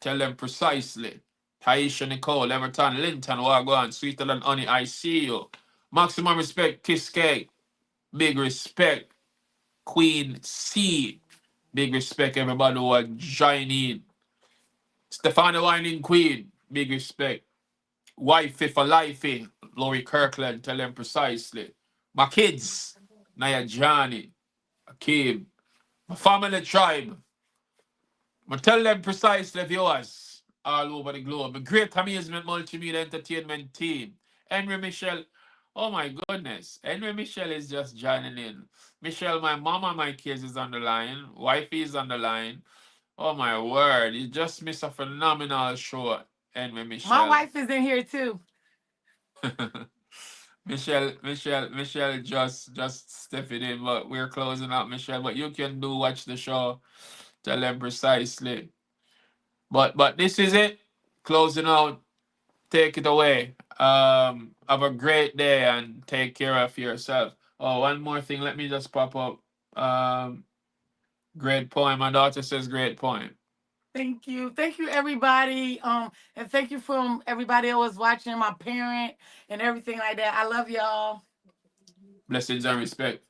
S2: Tell them precisely. Taisha Nicole, Everton, Linton, Wagwan, Sweeter Than Honey, I see you. Maximum respect, Kiss Cake. Big respect, Queen C. Big respect, everybody who are joining. Stefano Whining Queen, big respect. Wifey for lifey, Laurie Kirkland, tell them precisely. My kids, Naya Johnny, Akeem, my family tribe, I tell them precisely, viewers all over the globe. The Great Amazement Multimedia Entertainment Team. Henry Michelle, oh my goodness. Henry Michelle is just joining in. Michelle, my mama, my kids is on the line. Wifey is on the line. Oh my word. You just missed a phenomenal show, Henry
S3: My
S2: Michelle.
S3: wife is in here too.
S2: Michelle just stepping in, but we're closing out, Michelle. But you can watch the show. Tell them precisely. But this is it. Closing out. Take it away. Have a great day and take care of yourself. Oh, one more thing. Let me just pop up. Great poem. My daughter says great poem.
S3: Thank you. Thank you, everybody. And thank you from everybody that was watching, my parent and everything like that. I love y'all.
S2: Blessings and respect.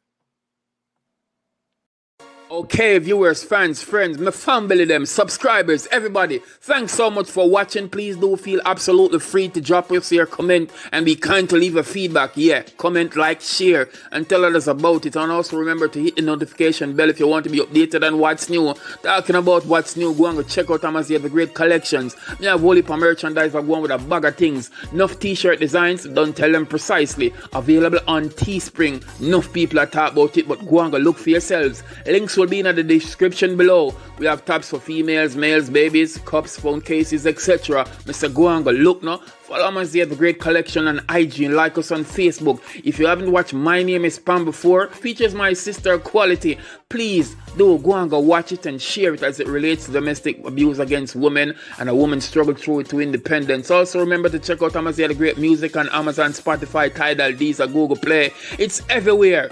S1: Okay, viewers, fans, friends, my family, them, subscribers, everybody, thanks so much for watching. Please do feel absolutely free to drop us your comment and be kind to leave a feedback. Yeah, comment, like, share, and tell others about it. And also remember to hit the notification bell if you want to be updated on what's new. Talking about what's new, go and go check out Amaziyah the Great collections. We have whole heap of merchandise for going with a bag of things. Enough t-shirt designs, don't tell them precisely. Available on Teespring. Enough people are talking about it, but go and go look for yourselves. Links will be in the description below. We have tabs for females, males, babies, cups, phone cases, etc. Mr. Go and go look now. Follow Amaziyah the Great collection on IG and like us on Facebook. If you haven't watched My Name is Pam before, features my sister Quality. Please do go and go watch it and share it as it relates to domestic abuse against women and a woman's struggle through it to independence. Also remember to check out Amaziyah the Great music on Amazon, Spotify, Tidal, Deezer, Google Play. It's everywhere.